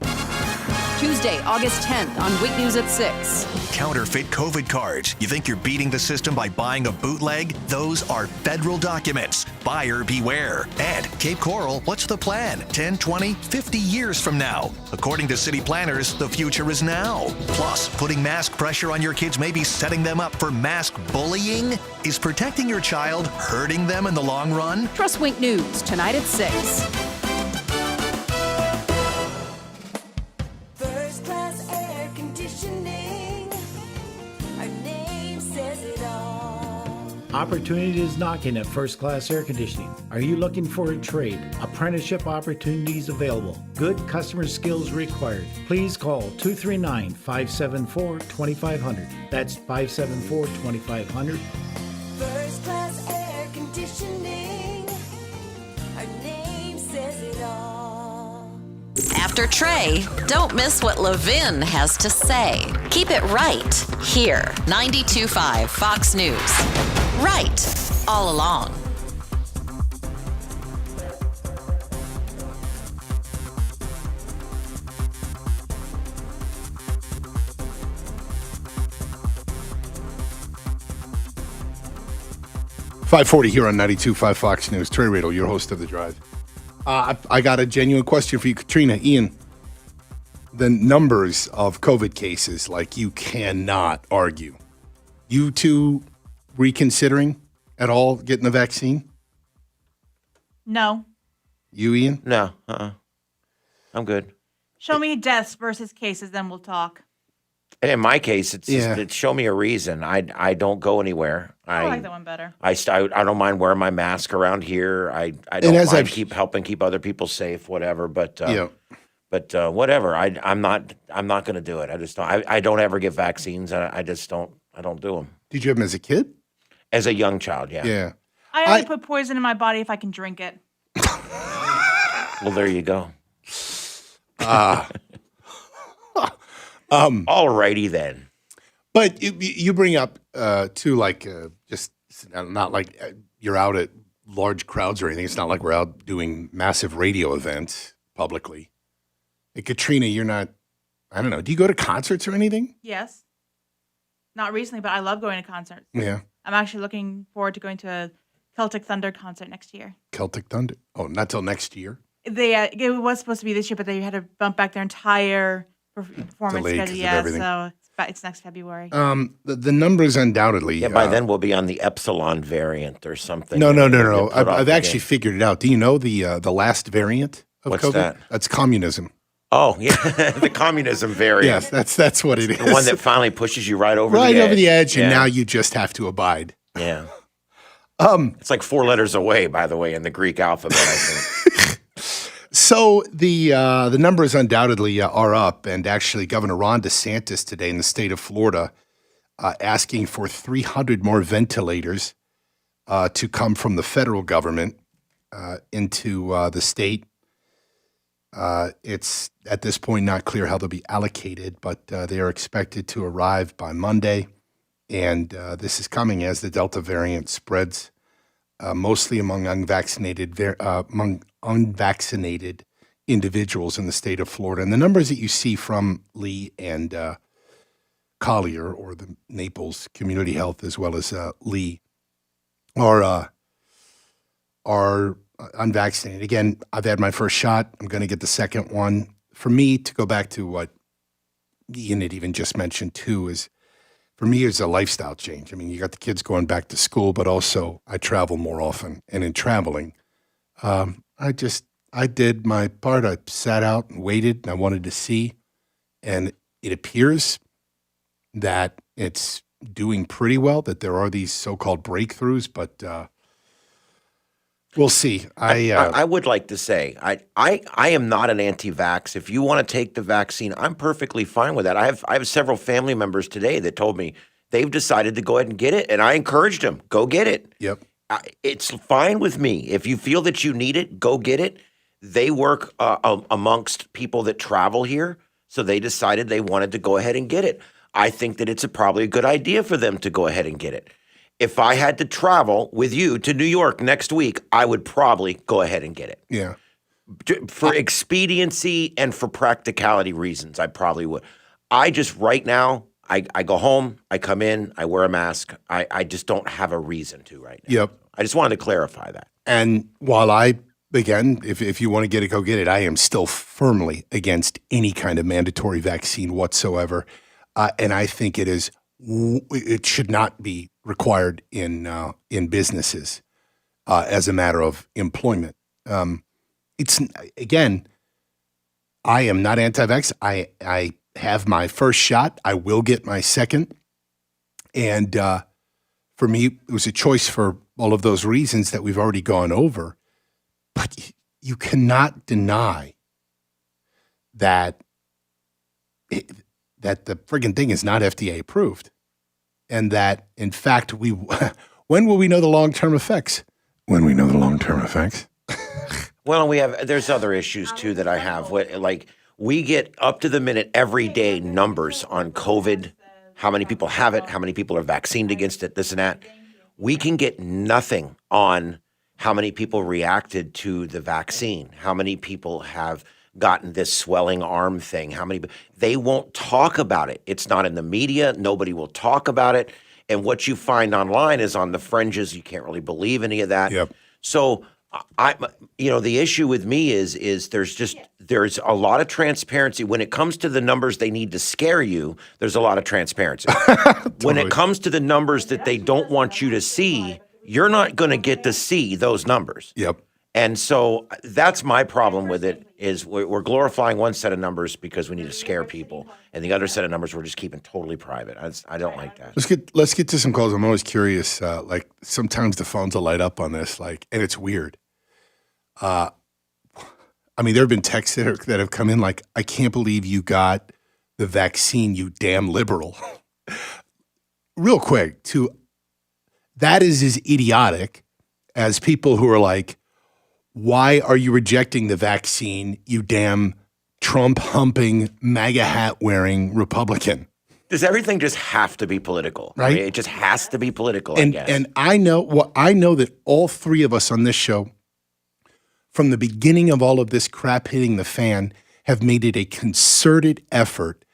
Tuesday, August 10th on Week News at 6. Counterfeit COVID cards. You think you're beating the system by buying a bootleg? Those are federal documents. Buyer beware. And Cape Coral, what's the plan? 10, 20, 50 years from now. According to city planners, the future is now. Plus, putting mask pressure on your kids may be setting them up for mask bullying. Is protecting your child hurting them in the long run? Trust Wink News, tonight at 6. Opportunity is knocking at First Class Air Conditioning. Are you looking for a trade? Apprenticeship opportunities available. Good customer skills required. Please call 239-574-2500. That's 574-2500. First Class Air Conditioning. Our name says it all. After Trey, don't miss what Levin has to say. Keep it right here, 92.5 Fox News. Right, all along. .540 here on 92.5 Fox News. Trey Radel, your host of The Drive. I got a genuine question for you, Katrina. Ian, the numbers of COVID cases, like, you cannot argue. You two reconsidering at all getting the vaccine? No. You, Ian? No. I'm good. Show me deaths versus cases, then we'll talk. And in my case, it's show me a reason. I don't go anywhere. I like that one better. I don't mind wearing my mask around here. I don't mind helping keep other people safe, whatever. But whatever. I'm not going to do it. I just don't. I don't ever get vaccines. I just don't. I don't do them. Did you have them as a kid? As a young child, yeah. Yeah. I only put poison in my body if I can drink it. Well, there you go. Alrighty then. But you bring up too, like, just not like you're out at large crowds or anything. It's not like we're out doing massive radio events publicly. Hey, Katrina, you're not. I don't know. Do you go to concerts or anything? Yes. Not recently, but I love going to concerts. Yeah. I'm actually looking forward to going to a Celtic Thunder concert next year. Celtic Thunder? Oh, not till next year? It was supposed to be this year, but they had to bump back their entire performance Delayed 'cause schedule. of Yeah, everything. so it's next February. The numbers undoubtedly. Yeah, by then we'll be on the epsilon variant or something. No. We'll get put off I've the actually game. figured it out. Do you know the last variant of What's COVID? that? That's communism. Oh, yeah, the communism variant. Yes, that's what it is. The one that finally pushes you right over right the edge. over the edge, and Yeah. now you just have to abide. Yeah. It's like 4 letters away, by the way, in the Greek alphabet, I think. So the numbers undoubtedly are up, and actually Governor Ron DeSantis today in the state of Florida asking for 300 more ventilators to come from the federal government into the state. It's at this point not clear how they'll be allocated, but they are expected to arrive by Monday, and this is coming as the Delta variant spreads mostly among unvaccinated individuals in the state of Florida. And the numbers that you see from Lee and Collier, or the Naples Community Health, as well as Lee, are unvaccinated. Again, I've had my first shot. I'm going to get the second one. For me, to go back to what Ian had even just mentioned too, is for me, it's a lifestyle change. I mean, you got the kids going back to school, but also I travel more often. And in traveling, I did my part. I sat out and waited, and I wanted to see. And it appears that it's doing pretty well, that there are these so-called breakthroughs, but we'll see. I would like to say, I am not an anti-vax. If you want to take the vaccine, I'm perfectly fine with that. I have several family members today that told me they've decided to go ahead and get it, and I encouraged them, go get it. Yep. It's fine with me. If you feel that you need it, go get it. They work amongst people that travel here, so they decided they wanted to go ahead and get it. I think that it's probably a good idea for them to go ahead and get it. If I had to travel with you to New York next week, I would probably go ahead and get it. Yeah. For expediency and for practicality reasons, I probably would. I just, right now, I go home, I come in, I wear a mask. I just don't have a reason to right now. Yep. I just wanted to clarify that. And while again, if you want to get it, go get it, I am still firmly against any kind of mandatory vaccine whatsoever. And I think it should not be required in businesses as a matter of employment. It's again, I am not anti-vax. I have my first shot. I will get my second. And for me, it was a choice for all of those reasons that we've already gone over. But you cannot deny that that the friggin' thing is not FDA approved. And that, in fact, when will we know the long-term effects? When we know the long-term effects. Well, there's other issues too that I have. Like, we get up to the minute every day numbers on COVID, how many people have it, how many people are vaccinated against it, this and that. We can get nothing on how many people reacted to the vaccine, how many people have gotten this swelling arm thing, they won't talk about it. It's not in the media. Nobody will talk about it. And what you find online is on the fringes. You can't really believe any of that. Yep. So the issue with me is there's a lot of transparency. When it comes to the numbers they need to scare you, there's a lot of transparency. Totally. When it comes to the numbers that they don't want you to see, you're not going to get to see those numbers. Yep. And so that's my problem with it, is we're glorifying one set of numbers because we need to scare people, and the other set of numbers we're just keeping totally private. I don't like that. Let's get to some calls. I'm always curious. Like, sometimes the phones will light up on this, and it's weird. I mean, there have been texts that have come in like, I can't believe you got the vaccine, you damn liberal. Real quick, that is as idiotic as people who are like, why are you rejecting the vaccine, you damn Trump-humping, MAGA hat-wearing Republican? Does everything just have to be political? Right? I mean, it just has to be political, I guess. And I know that all three of us on this show, from the beginning of all of this crap hitting the fan, have made it a concerted effort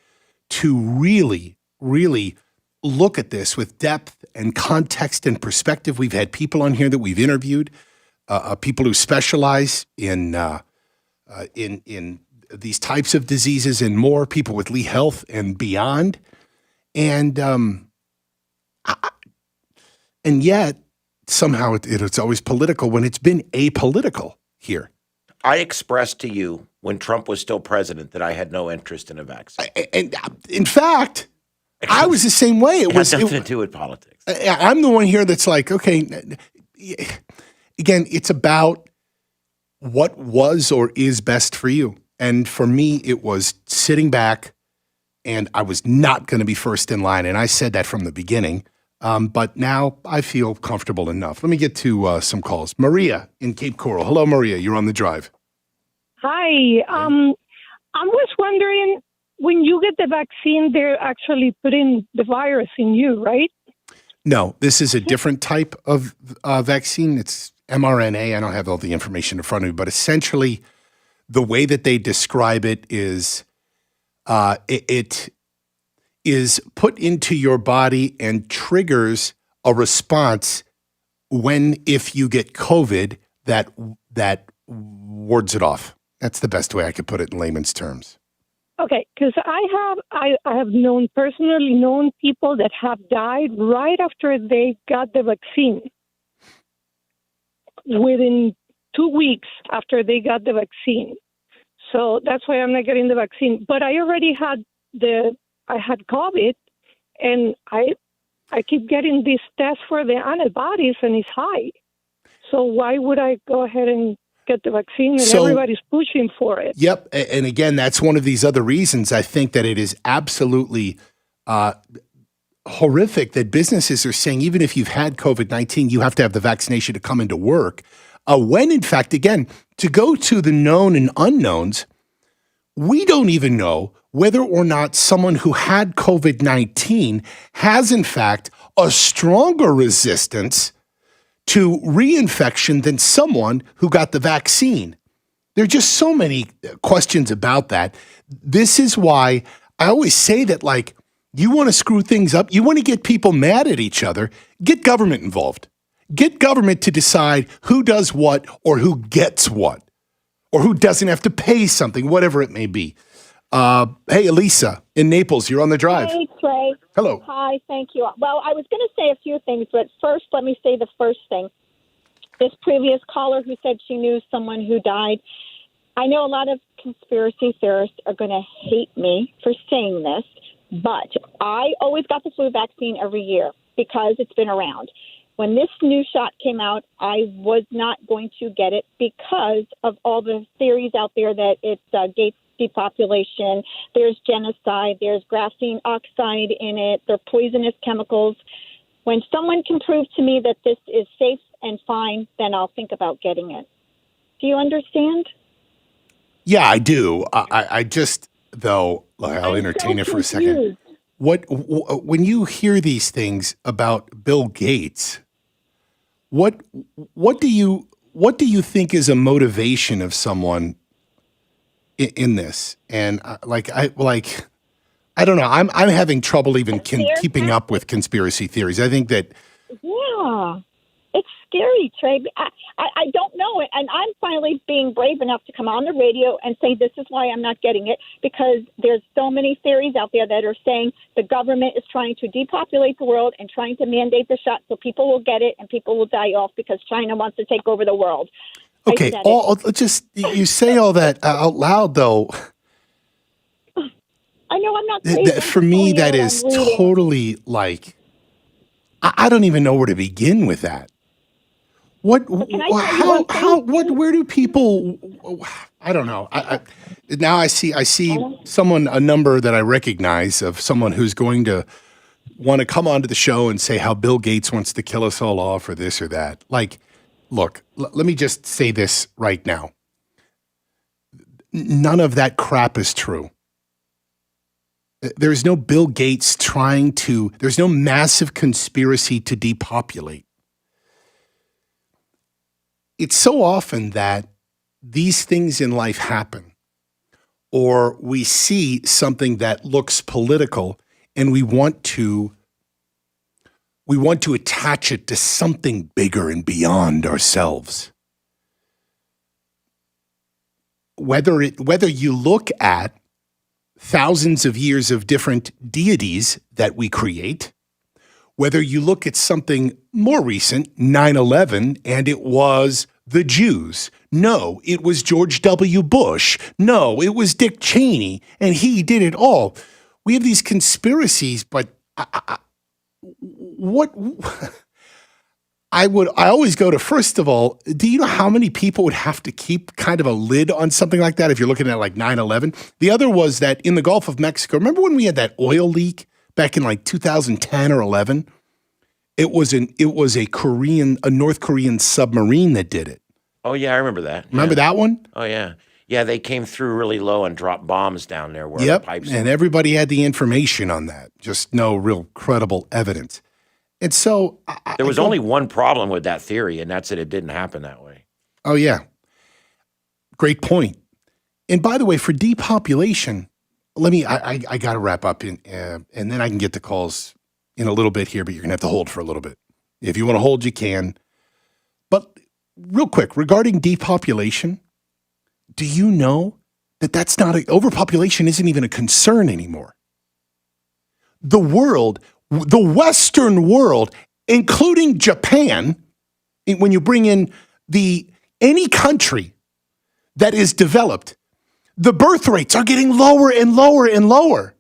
to really, really look at this with depth and context and perspective. We've had people on here that we've interviewed, people who specialize in in these types of diseases and more, people with Lee Health and beyond. And yet, somehow it's always political when it's been apolitical here. I expressed to you when Trump was still president that I had no interest in a vaccine. And in fact, I was the same way. It had nothing to do with politics. I'm the one here that's like, okay, again, it's about what was or is best for you. And for me, it was sitting back, and I was not going to be first in line. And I said that from the beginning. But now I feel comfortable enough. Let me get to some calls. Maria in Cape Coral. Hello, Maria. You're on the drive. Hi. I was wondering, when you get the vaccine, they're actually putting the virus in you, right? No, this is a different type of vaccine. It's mRNA. I don't have all the information in front of me, but essentially the way that they describe it is it is put into your body and triggers a response if you get COVID, that wards it off. That's the best way I could put it in layman's terms. Okay, because I have personally known people that have died right after they got the vaccine. Within 2 weeks after they got the vaccine. So that's why I'm not getting the vaccine. But I already had COVID, and I keep getting these tests for the antibodies, and it's high. So why would I go ahead and get the vaccine? And everybody's pushing for it. Yep. And again, that's one of these other reasons I think that it is absolutely horrific that businesses are saying, even if you've had COVID-19, you have to have the vaccination to come into work. When in fact, again, to go to the known and unknowns, we don't even know whether or not someone who had COVID-19 has in fact a stronger resistance to reinfection than someone who got the vaccine. There are just so many questions about that. This is why I always say that, like, you want to screw things up, you want to get people mad at each other, get government involved. Get government to decide who does what or who gets what or who doesn't have to pay something, whatever it may be. Hey, Elisa in Naples, you're on the drive. Hey, Trey. Hello. Hi, thank you. Well, I was going to say a few things, but first, let me say the first thing. This previous caller who said she knew someone who died, I know a lot of conspiracy theorists are going to hate me for saying this, but I always got the flu vaccine every year because it's been around. When this new shot came out, I was not going to get it because of all the theories out there that it's Gates depopulation, there's genocide, there's graphene oxide in it, there are poisonous chemicals. When someone can prove to me that this is safe and fine, then I'll think about getting it. Do you understand? Yeah, I do. I just, though, I'll entertain it for a second. When you hear these things about Bill Gates, what do you think is a motivation of someone in this? And I don't know. I'm having trouble even keeping up with conspiracy theories. I think that it's scary, Trey. I don't know it, and I'm finally being brave enough to come on the radio and say this is why I'm not getting it, because there's so many theories out there that are saying the government is trying to depopulate the world and trying to mandate the shot so people will get it and people will die off because China wants to take over the world. Okay, you say all that out loud, though. I know I'm not crazy. For me, that is totally like, I don't even know where to begin with that. Where do people, I don't know. Now I see someone, a number that I recognize of someone who's going to want to come onto the show and say how Bill Gates wants to kill us all off or this or that. Like, look, let me just say this right now. None of that crap is true. There's no Bill Gates there's no massive conspiracy to depopulate. It's so often that these things in life happen, or we see something that looks political and we want to attach it to something bigger and beyond ourselves. whether you look at thousands of years of different deities that we create, whether you look at something more recent, 9/11, and it was the Jews. No, it was George W. Bush. No, it was Dick Cheney, and he did it all. We have these conspiracies, but I always go to, first of all, do you know how many people would have to keep kind of a lid on something like that if you're looking at like 9/11? The other was that in the Gulf of Mexico, remember when we had that oil leak back in like 2010 or 11? It was a North Korean submarine that did it. Oh yeah, I remember that. Remember that one? Oh yeah. Yeah, they came through really low and dropped bombs down there where the pipes and everybody had the information on that. Just no real credible evidence. And so there was only one problem with that theory, and that's that it didn't happen that way. Oh, yeah. Great point. And by the way, for depopulation, I got to wrap up, and then I can get the calls in a little bit here, but you're going to have to hold for a little bit. If you want to hold, you can. But real quick, regarding depopulation, do you know that that's not overpopulation isn't even a concern anymore? The world, the Western world, including Japan, when you bring in any country that is developed, the birth rates are getting lower and lower and lower.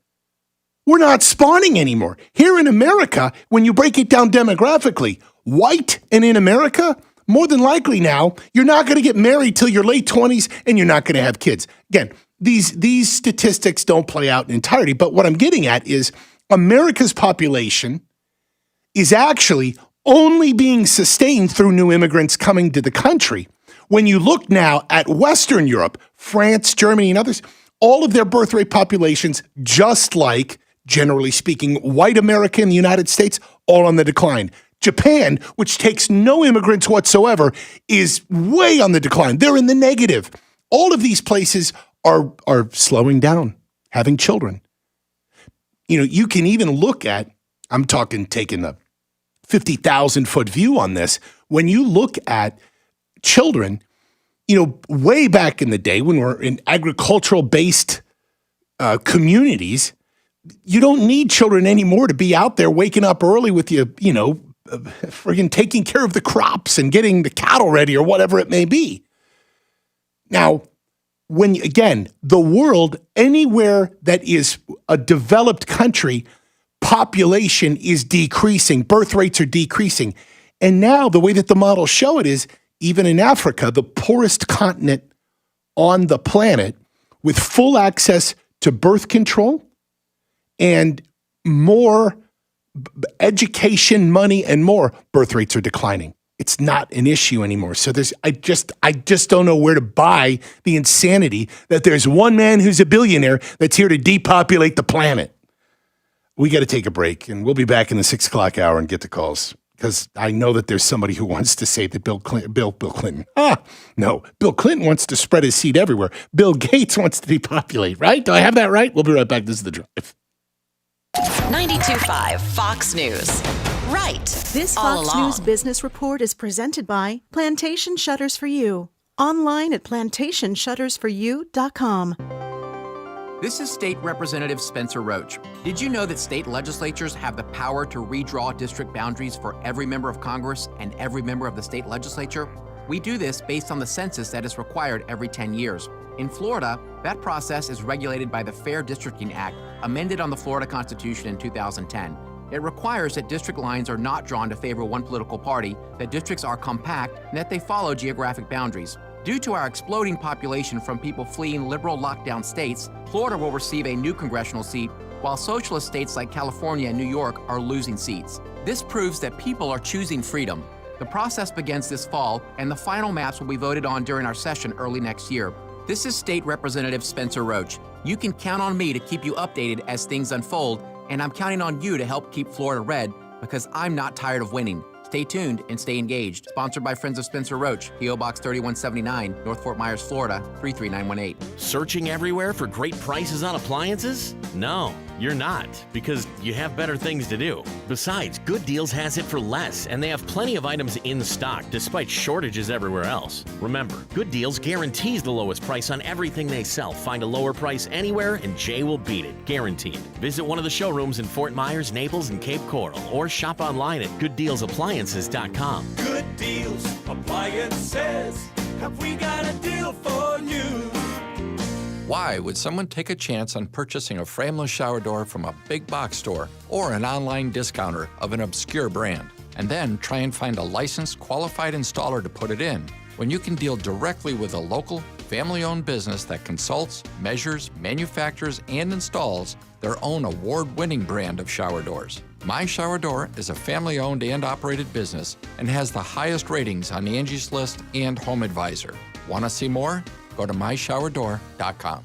We're not spawning anymore. Here in America, when you break it down demographically, white and in America, more than likely now, you're not going to get married till your late 20s and you're not going to have kids. Again, these statistics don't play out in entirety, but what I'm getting at is America's population is actually only being sustained through new immigrants coming to the country. When you look now at Western Europe, France, Germany, and others, all of their birth rate populations, just like, generally speaking, white America and the United States, all on the decline. Japan, which takes no immigrants whatsoever, is way on the decline. They're in the negative. All of these places are slowing down, having children. You know, you can even look at, I'm talking taking the 50,000-foot view on this. When you look at children, you know, way back in the day when we're in agricultural-based communities, you don't need children anymore to be out there waking up early with you know, friggin' taking care of the crops and getting the cattle ready or whatever it may be. Now, again, the world, anywhere that is a developed country, population is decreasing, birth rates are decreasing. And now the way that the models show it is, even in Africa, the poorest continent on the planet, with full access to birth control and more education, money, and more, birth rates are declining. It's not an issue anymore. So I just don't know where to buy the insanity that there's one man who's a billionaire that's here to depopulate the planet. We got to take a break, and we'll be back in the 6 o'clock hour and get the calls, because I know that there's somebody who wants to say that Bill Clinton. No, Bill Clinton wants to spread his seed everywhere. Bill Gates wants to depopulate, right? Do I have that right? We'll be right back. This is The Drive. 92.5 Fox News. Right. This all Fox along. News Business Report is presented by Plantation Shutters for You. Online at plantationshuttersforyou.com. This is State Representative Spencer Roach. Did you know that state legislatures have the power to redraw district boundaries for every member of Congress and every member of the state legislature? We do this based on the census that is required every 10 years. In Florida, that process is regulated by the Fair Districting Act, amended on the Florida Constitution in 2010. It requires that district lines are not drawn to favor one political party, that districts are compact, and that they follow geographic boundaries. Due to our exploding population from people fleeing liberal lockdown states, Florida will receive a new congressional seat, while socialist states like California and New York are losing seats. This proves that people are choosing freedom. The process begins this fall, and the final maps will be voted on during our session early next year. This is State Representative Spencer Roach. You can count on me to keep you updated as things unfold, and I'm counting on you to help keep Florida red, because I'm not tired of winning. Stay tuned and stay engaged. Sponsored by Friends of Spencer Roach, P.O. Box 3179, North Fort Myers, Florida, 33918. Searching everywhere for great prices on appliances? No, you're not, because you have better things to do. Besides, Good Deals has it for less, and they have plenty of items in stock despite shortages everywhere else. Remember, Good Deals guarantees the lowest price on everything they sell. Find a lower price anywhere, and Jay will beat it, guaranteed. Visit one of the showrooms in Fort Myers, Naples, and Cape Coral, or shop online at GoodDealsAppliances.com. Good Deals Appliances. Have we got a deal for you? Why would someone take a chance on purchasing a frameless shower door from a big box store or an online discounter of an obscure brand, and then try and find a licensed, qualified installer to put it in, when you can deal directly with a local, family-owned business that consults, measures, manufactures, and installs their own award-winning brand of shower doors? My Shower Door is a family-owned and operated business and has the highest ratings on Angie's List and Home Advisor. Want to see more? Go to myshowerdor.com.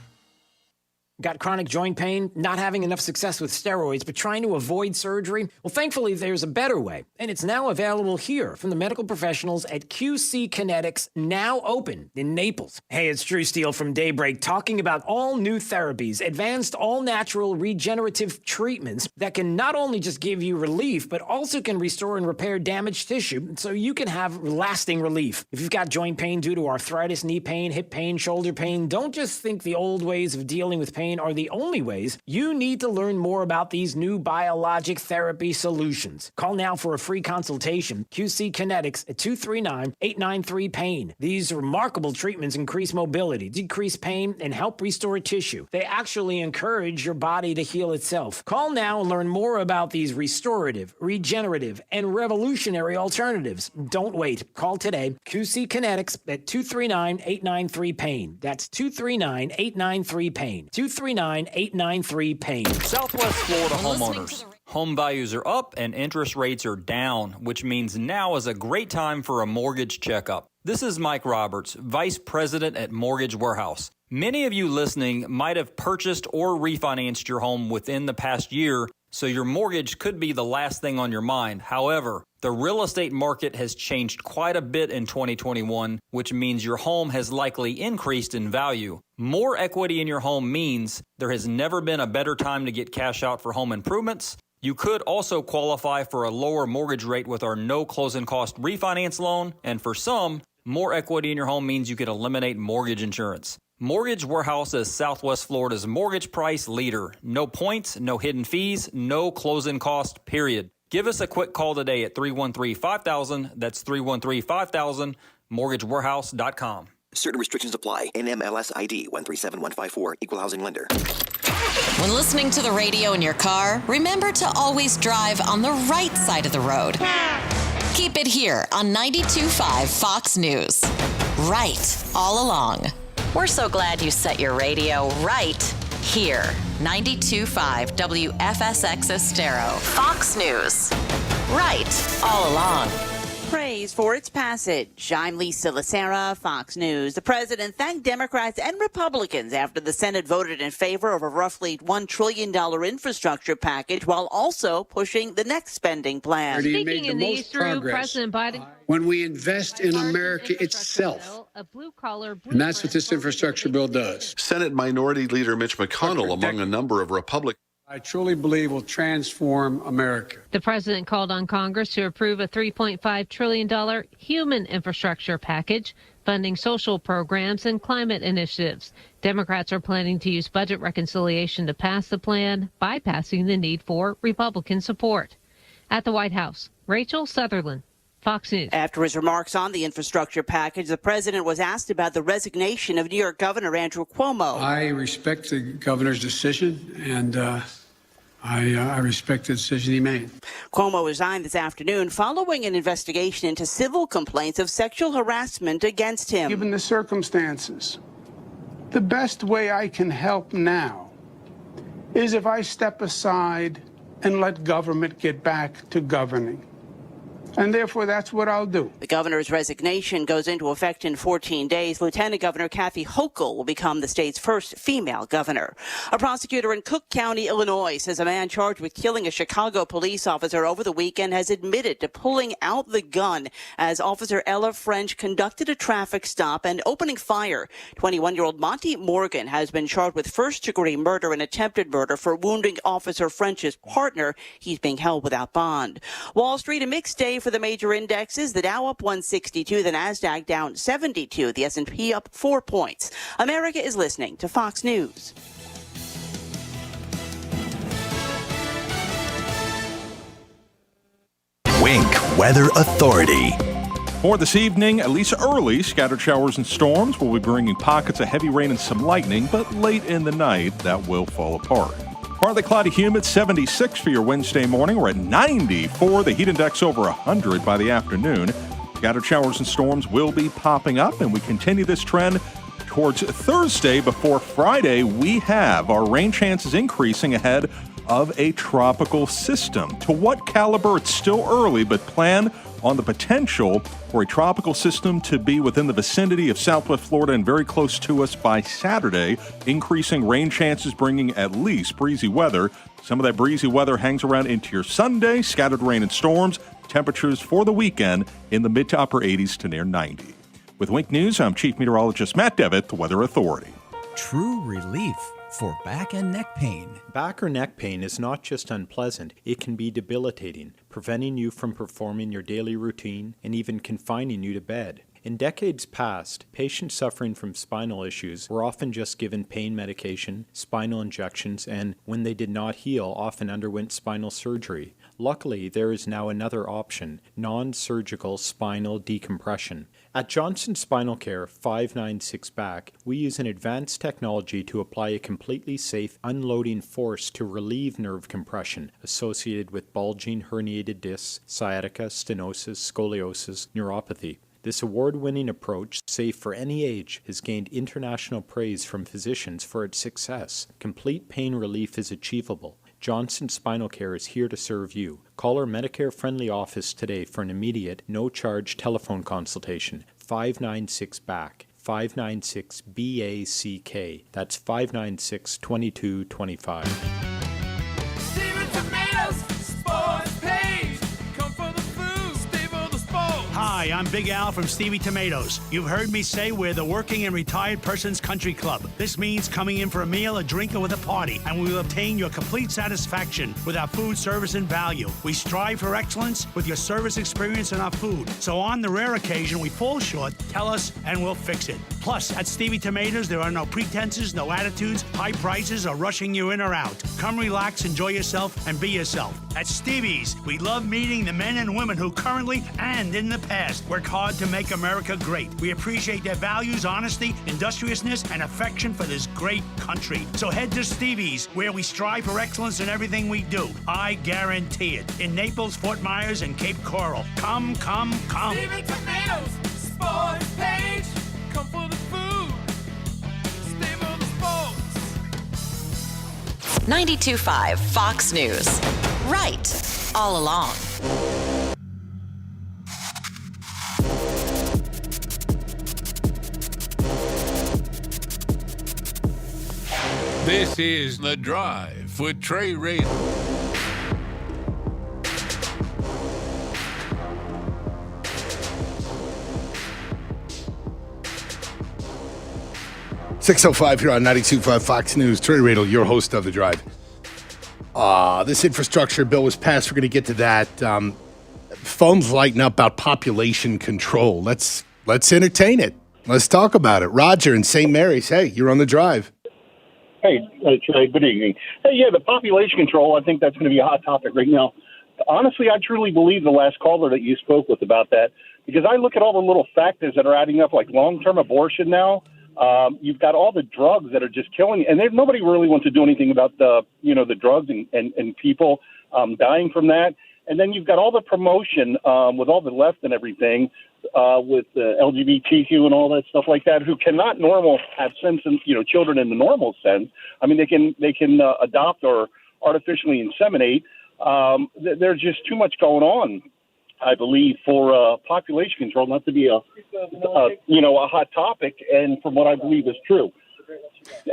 Got chronic joint pain, not having enough success with steroids, but trying to avoid surgery? Well, thankfully, there's a better way, and it's now available here from the medical professionals at QC Kinetics, now open in Naples. Hey, it's Drew Steele from Daybreak, talking about all new therapies, advanced all-natural regenerative treatments that can not only just give you relief, but also can restore and repair damaged tissue so you can have lasting relief. If you've got joint pain due to arthritis, knee pain, hip pain, shoulder pain, don't just think the old ways of dealing with pain are the only ways. You need to learn more about these new biologic therapy solutions. Call now for a free consultation. QC Kinetics at 239-893-PAIN. These remarkable treatments increase mobility, decrease pain, and help restore tissue. They actually encourage your body to heal itself. Call now and learn more about these restorative, regenerative, and revolutionary alternatives. Don't wait. Call today. QC Kinetics at 239-893-PAIN. That's 239-893-PAIN. 239-893-PAIN. Southwest Florida homeowners. Home values are up and interest rates are down, which means now is a great time for a mortgage checkup. This is Mike Roberts, Vice President at Mortgage Warehouse. Many of you listening might have purchased or refinanced your home within the past year, so your mortgage could be the last thing on your mind. However, the real estate market has changed quite a bit in 2021, which means your home has likely increased in value. More equity in your home means there has never been a better time to get cash out for home improvements. You could also qualify for a lower mortgage rate with our no closing cost refinance loan, and for some, more equity in your home means you could eliminate mortgage insurance. Mortgage Warehouse is Southwest Florida's mortgage price leader. No points, no hidden fees, no closing cost, period. Give us a quick call today at 313-5000. That's 313-5000, mortgagewarehouse.com. Certain restrictions apply. NMLS ID 137154, Equal Housing Lender. When listening to the radio in your car, remember to always drive on the right side of the road. Keep it here on 92.5 Fox News. Right all along. We're so glad you set your radio right here. 92.5 WFSX Estero. Fox News. Right all along. Praise for its passage. I'm Lisa Lacera, Fox News. The president thanked Democrats and Republicans after the Senate voted in favor of a roughly $1 trillion infrastructure package while also pushing the next spending plan. Speaking in these through President Biden. When we invest in America itself. And that's what this infrastructure bill does. Senate Minority Leader Mitch McConnell, among a number of Republicans, I truly believe will transform America. The president called on Congress to approve a $3.5 trillion human infrastructure package, funding social programs and climate initiatives. Democrats are planning to use budget reconciliation to pass the plan, bypassing the need for Republican support. At the White House, Rachel Sutherland, Fox News. After his remarks on the infrastructure package, the president was asked about the resignation of New York Governor Andrew Cuomo. I respect the governor's decision, and I respect the decision he made. Cuomo resigned this afternoon following an investigation into civil complaints of sexual harassment against him. Given the circumstances, the best way I can help now is if I step aside and let government get back to governing. and therefore that's what I'll do. The governor's resignation goes into effect in 14 days. Lieutenant Governor Kathy Hochul will become the state's first female governor. A prosecutor in Cook County, Illinois, says a man charged with killing a Chicago police officer over the weekend has admitted to pulling out the gun as Officer Ella French conducted a traffic stop and opening fire. 21-year-old Monty Morgan has been charged with first-degree murder and attempted murder for wounding Officer French's partner. He's being held without bond. Wall Street, a mixed day for the major indexes. The Dow up 162, the Nasdaq down 72, the S&P up 4 points. America is listening to Fox News. Wink Weather Authority. For this evening, at least early, scattered showers and storms will be bringing pockets of heavy rain and some lightning, but late in the night, that will fall apart. Partly cloudy, humid, 76 for your Wednesday morning. We're at 94. The heat index over 100 by the afternoon. Scattered showers and storms will be popping up, and we continue this trend towards Thursday. Before Friday, we have our rain chances increasing ahead of a tropical system. To what caliber? It's still early, but plan on the potential for a tropical system to be within the vicinity of Southwest Florida and very close to us by Saturday. Increasing rain chances bringing at least breezy weather. Some of that breezy weather hangs around into your Sunday. Scattered rain and storms. Temperatures for the weekend in the mid to upper 80s to near 90. With Wink News, I'm Chief Meteorologist Matt Devitt, the Weather Authority. True relief for back and neck pain. Back or neck pain is not just unpleasant, it can be debilitating, preventing you from performing your daily routine and even confining you to bed. In decades past, patients suffering from spinal issues were often just given pain medication, spinal injections, and, when they did not heal, often underwent spinal surgery. Luckily, there is now another option, non-surgical spinal decompression. At Johnson Spinal Care 596 Back, we use an advanced technology to apply a completely safe unloading force to relieve nerve compression associated with bulging herniated discs, sciatica, stenosis, scoliosis, neuropathy. This award-winning approach, safe for any age, has gained international praise from physicians for its success. Complete pain relief is achievable. Johnson Spinal Care is here to serve you. Call our Medicare-friendly office today for an immediate, no-charge telephone consultation. 596-BACK. 596-BACK. That's 596-2225. Hi, I'm Big Al from Stevie Tomatoes. You've heard me say we're the working and retired person's country club. This means coming in for a meal, a drink, or with a party, and we will obtain your complete satisfaction with our food, service, and value. We strive for excellence with your service experience and our food. So on the rare occasion we fall short, tell us and we'll fix it. Plus, at Stevie Tomatoes, there are no pretenses, no attitudes, high prices, or rushing you in or out. Come relax, enjoy yourself, and be yourself. At Stevie's, we love meeting the men and women who currently and in the past work hard to make America great. We appreciate their values, honesty, industriousness, and affection for this great country. So head to Stevie's, where we strive for excellence in everything we do. I guarantee it. In Naples, Fort Myers, and Cape Coral. Come, come, come. Stevie Tomatoes, sports page. Come for the food. Stay for the sports. 92.5 Fox News. Right all along. This is The Drive with Trey Ray. .605 here on 92.5 Fox News. Trey Radel, your host of The Drive. This infrastructure bill was passed. We're going to get to that. Phones lighting up about population control. Let's entertain it. Let's talk about it. Roger in St. Mary's. Hey, you're on The Drive. Hey, Trey, good evening. Hey, yeah, the population control, I think that's going to be a hot topic right now. Honestly, I truly believe the last caller that you spoke with about that, because I look at all the little factors that are adding up, like long-term abortion now. You've got all the drugs that are just killing, and nobody really wants to do anything about the drugs and people dying from that. And then you've got all the promotion with all the left and everything with the LGBTQ and all that stuff like that, who cannot have sense and children in the normal sense. I mean, they can adopt or artificially inseminate. There's just too much going on. I believe, for population control, not to be a hot topic, and from what I believe is true.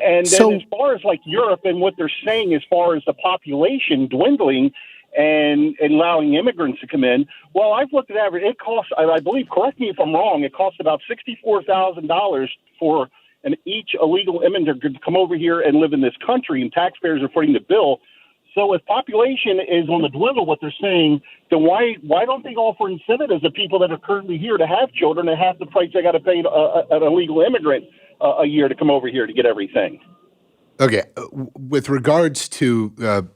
And then as far as like Europe and what they're saying as far as the population dwindling and allowing immigrants to come in, well, I've looked at average. It costs, I believe, correct me if I'm wrong, it costs about $64,000 for each illegal immigrant to come over here and live in this country, and taxpayers are footing the bill. So if population is on the dwindle, what they're saying, then why don't they offer incentives to people that are currently here to have children at half the price they got to pay an illegal immigrant a year to come over here to get everything? Okay. With regards to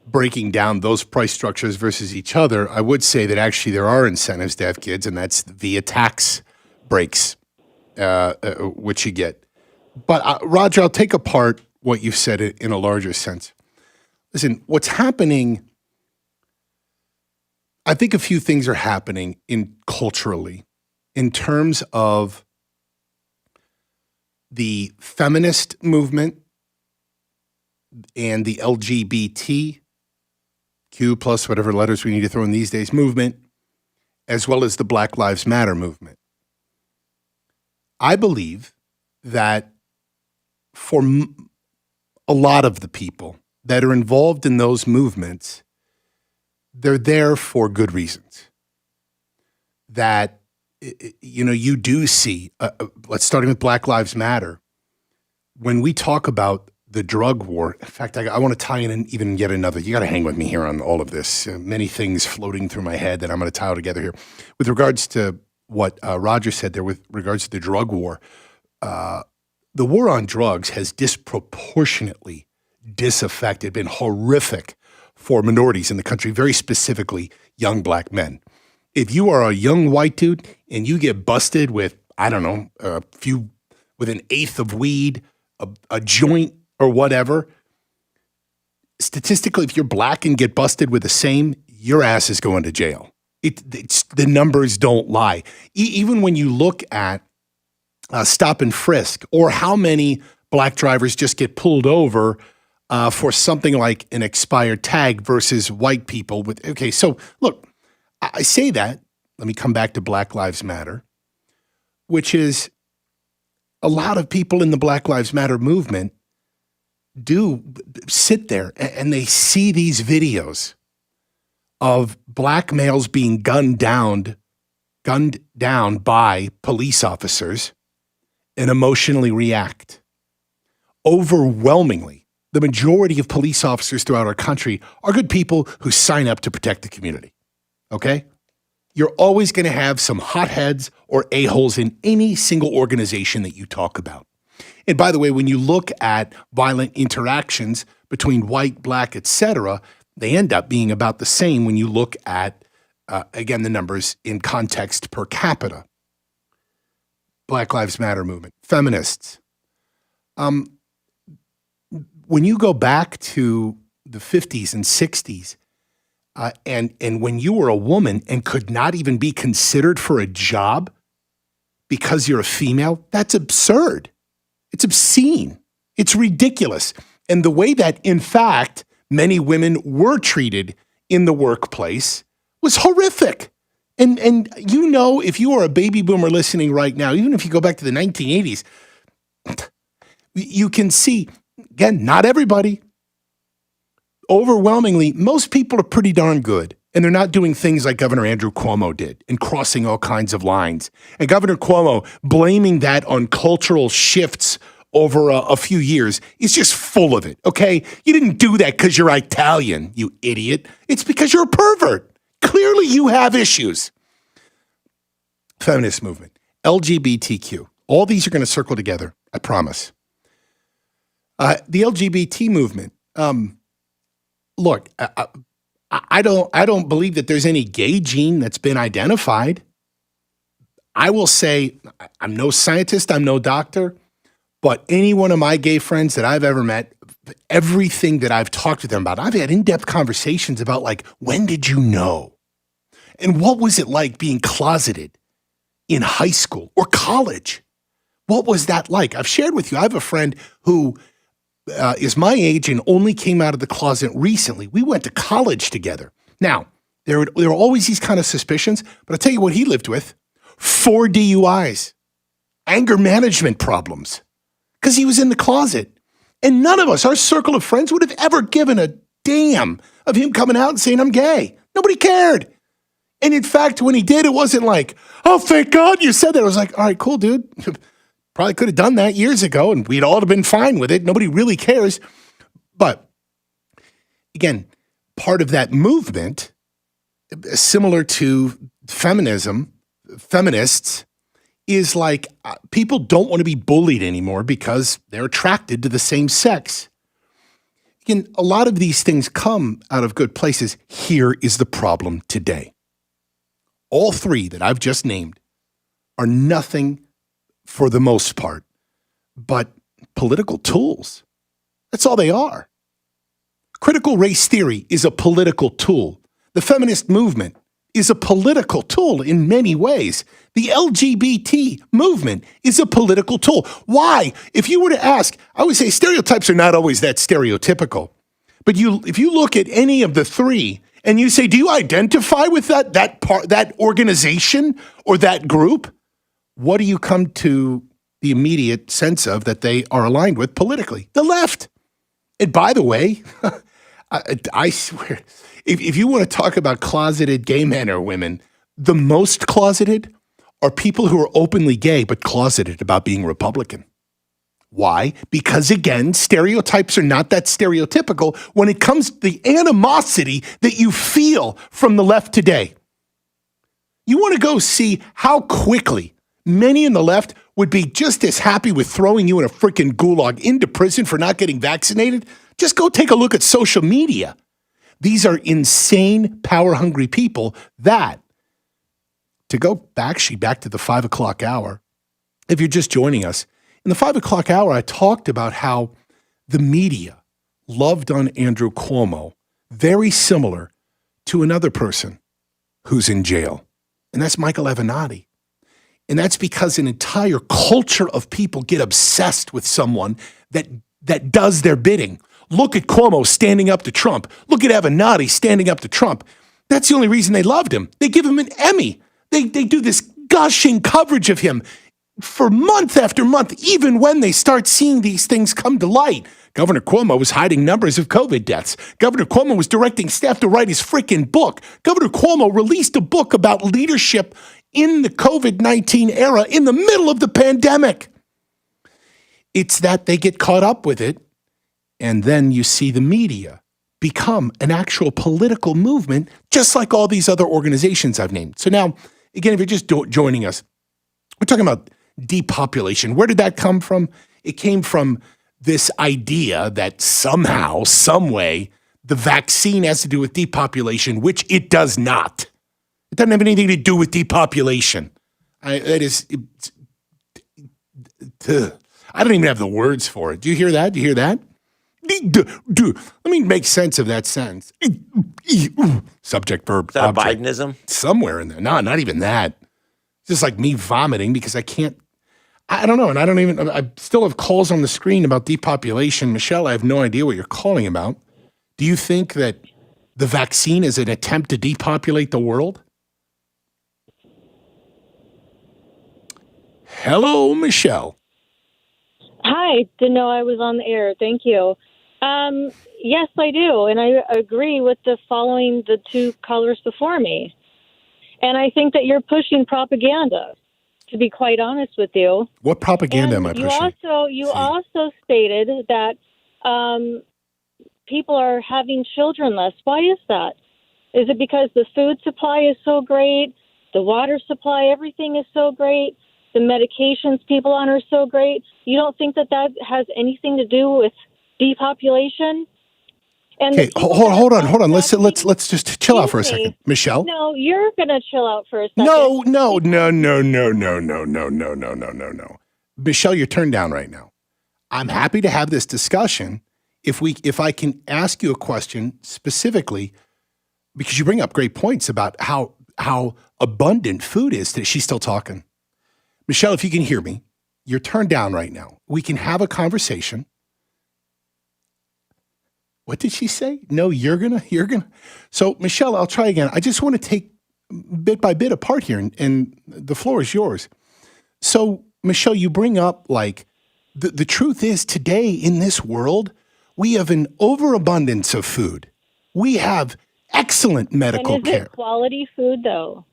breaking down those price structures versus each other, I would say that actually there are incentives to have kids, and that's via tax breaks, which you get. But Roger, I'll take apart what you've said in a larger sense. Listen, what's happening, I think a few things are happening culturally in terms of the feminist movement and the LGBTQ plus whatever letters we need to throw in these days movement, as well as the Black Lives Matter movement. I believe that for a lot of the people that are involved in those movements, they're there for good reasons. That, you do see, let's start with Black Lives Matter. When we talk about the drug war, in fact, I want to tie in even yet another, you got to hang with me here on all of this. Many things floating through my head that I'm going to tie all together here. With regards to what Roger said there, with regards to the drug war, the war on drugs has disproportionately disaffected, been horrific for minorities in the country, very specifically young black men. If you are a young white dude and you get busted with, I don't know, with an eighth of weed, a joint or whatever, statistically, if you're black and get busted with the same, your ass is going to jail. The numbers don't lie. Even when you look at stop and frisk, or how many black drivers just get pulled over for something like an expired tag versus white people with, okay, so look, I say that, let me come back to Black Lives Matter, which is a lot of people in the Black Lives Matter movement do sit there and they see these videos of black males being gunned down by police officers and emotionally react. Overwhelmingly, the majority of police officers throughout our country are good people who sign up to protect the community, okay? You're always going to have some hotheads or a-holes in any single organization that you talk about. And by the way, when you look at violent interactions between white, black, etc., they end up being about the same when you look at, again, the numbers in context per capita. Black Lives Matter movement, feminists. When you go back to the 50s and 60s, and when you were a woman and could not even be considered for a job because you're a female, that's absurd. It's obscene. It's ridiculous. And the way that, in fact, many women were treated in the workplace was horrific. And if you are a baby boomer listening right now, even if you go back to the 1980s, you can see, again, not everybody. Overwhelmingly, most people are pretty darn good. And they're not doing things like Governor Andrew Cuomo did and crossing all kinds of lines. And Governor Cuomo blaming that on cultural shifts over a few years is just full of it, okay? You didn't do that because you're Italian, you idiot. It's because you're a pervert. Clearly you have issues. Feminist movement, LGBTQ. All these are going to circle together, I promise. The LGBT movement, look, I don't believe that there's any gay gene that's been identified. I will say, I'm no scientist, I'm no doctor, but any one of my gay friends that I've ever met, everything that I've talked to them about, I've had in-depth conversations about, like, when did you know? And what was it like being closeted in high school or college? What was that like? I've shared with you, I have a friend who is my age and only came out of the closet recently. We went to college together. Now, There were always these kind of suspicions, but I'll tell you what he lived with. 4 DUIs, anger management problems, because he was in the closet. And none of us, our circle of friends, would have ever given a damn of him coming out and saying, I'm gay. Nobody cared. And in fact, when he did, it wasn't like, oh, thank God you said that. It was like, all right, cool, dude. Probably could have done that years ago, and we'd all have been fine with it. Nobody really cares. But again, part of that movement, similar to feminism, feminists, is like people don't want to be bullied anymore because they're attracted to the same sex. Again, a lot of these things come out of good places. Here is the problem today. All 3 that I've just named are nothing, for the most part, but political tools. That's all they are. Critical race theory is a political tool. The feminist movement is a political tool in many ways. The LGBT movement is a political tool. Why? If you were to ask, I would say stereotypes are not always that stereotypical. But if you look at any of the 3 and you say, do you identify with that organization or that group? What do you come to the immediate sense of that they are aligned with politically? The left. And by the way, I swear, if you want to talk about closeted gay men or women, the most closeted are people who are openly gay but closeted about being Republican. Why? Because again, stereotypes are not that stereotypical when it comes to the animosity that you feel from the left today. You want to go see how quickly many in the left would be just as happy with throwing you in a freaking gulag into prison for not getting vaccinated? Just go take a look at social media. These are insane, power-hungry people that, to go back to the 5 o'clock hour, if you're just joining us, in the 5 o'clock hour, I talked about how the media loved on Andrew Cuomo, very similar to another person who's in jail, and that's Michael Avenatti. And that's because an entire culture of people get obsessed with someone that does their bidding. Look at Cuomo standing up to Trump. Look at Avenatti standing up to Trump. That's the only reason they loved him. They give him an Emmy. They do this gushing coverage of him for month after month, even when they start seeing these things come to light. Governor Cuomo was hiding numbers of COVID deaths. Governor Cuomo was directing staff to write his freaking book. Governor Cuomo released a book about leadership in the COVID-19 era in the middle of the pandemic. It's that they get caught up with it, and then you see the media become an actual political movement, just like all these other organizations I've named. So now, again, if you're just joining us, we're talking about depopulation. Where did that come from? It came from this idea that somehow, some way, the vaccine has to do with depopulation, which it does not. It doesn't have anything to do with depopulation. I don't even have the words for it. Do you hear that? Do you hear that? Let me make sense of that sentence. Subject, verb, Is that object. a Bidenism? Somewhere in there. No, not even that. It's just like me vomiting because I can't. I don't know. And I still have calls on the screen about depopulation. Michelle, I have no idea what you're calling about. Do you think that the vaccine is an attempt to depopulate the world? Hello, Michelle. Hi, didn't know I was on the air. Thank you. Yes, I do. And I agree with following the 2 callers before me. And I think that you're pushing propaganda, to be quite honest with you. What propaganda am I pushing? You also stated that people are having children less. Why is that? Is it because the food supply is so great, the water supply, everything is so great, the medications people on are so great? You don't think that has anything to do with depopulation? And okay, hold on. Let's just chill out for a second, Michelle. No, you're gonna chill out for a second. No. Michelle, you're turned down right now. I'm happy to have this discussion if I can ask you a question specifically, because you bring up great points about how abundant food is. She's still talking. Michelle, if you can hear me, you're turned down right now. We can have a conversation. What did she say? No, you're gonna. So, Michelle, I'll try again. I just want to take bit by bit apart here, and the floor is yours. So, Michelle, you bring up like the truth is today in this world, we have an overabundance of food. We have excellent medical care. Is it quality food, though?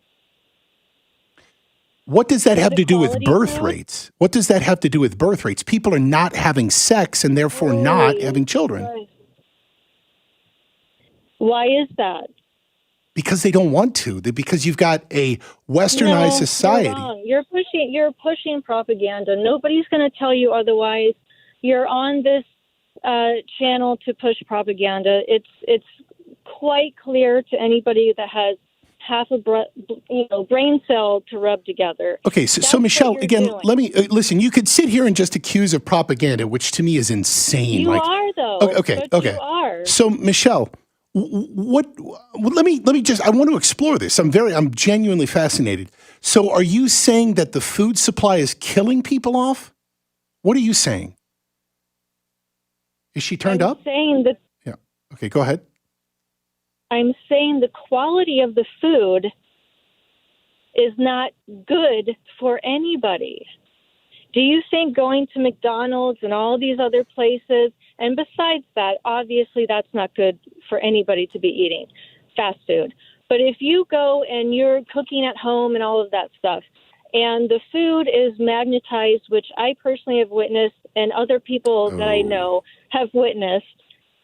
What does that have to do with birth rates? What does that have to do with birth rates? People are not having sex and therefore not having children. Why is that? Because they don't want to. Because you've got a westernized society. You're wrong. You're pushing propaganda. Nobody's going to tell you otherwise. You're on this channel to push propaganda. It's quite clear to anybody that has half a brain cell to rub together. Okay, so Michelle, again, let me listen. You could sit here and just accuse of propaganda, which to me is insane. You are, though. Okay. You are. So, Michelle, what? Let me just. I want to explore this. I'm genuinely fascinated. So, are you saying that the food supply is killing people off? What are you saying? Is she turned up? Saying that. Yeah. Okay, go ahead. I'm saying the quality of the food is not good for anybody. Do you think going to McDonald's and all these other places, and besides that, obviously that's not good for anybody to be eating, fast food. But if you go and you're cooking at home and all of that stuff, and the food is magnetized, which I personally have witnessed and other people that I know have witnessed,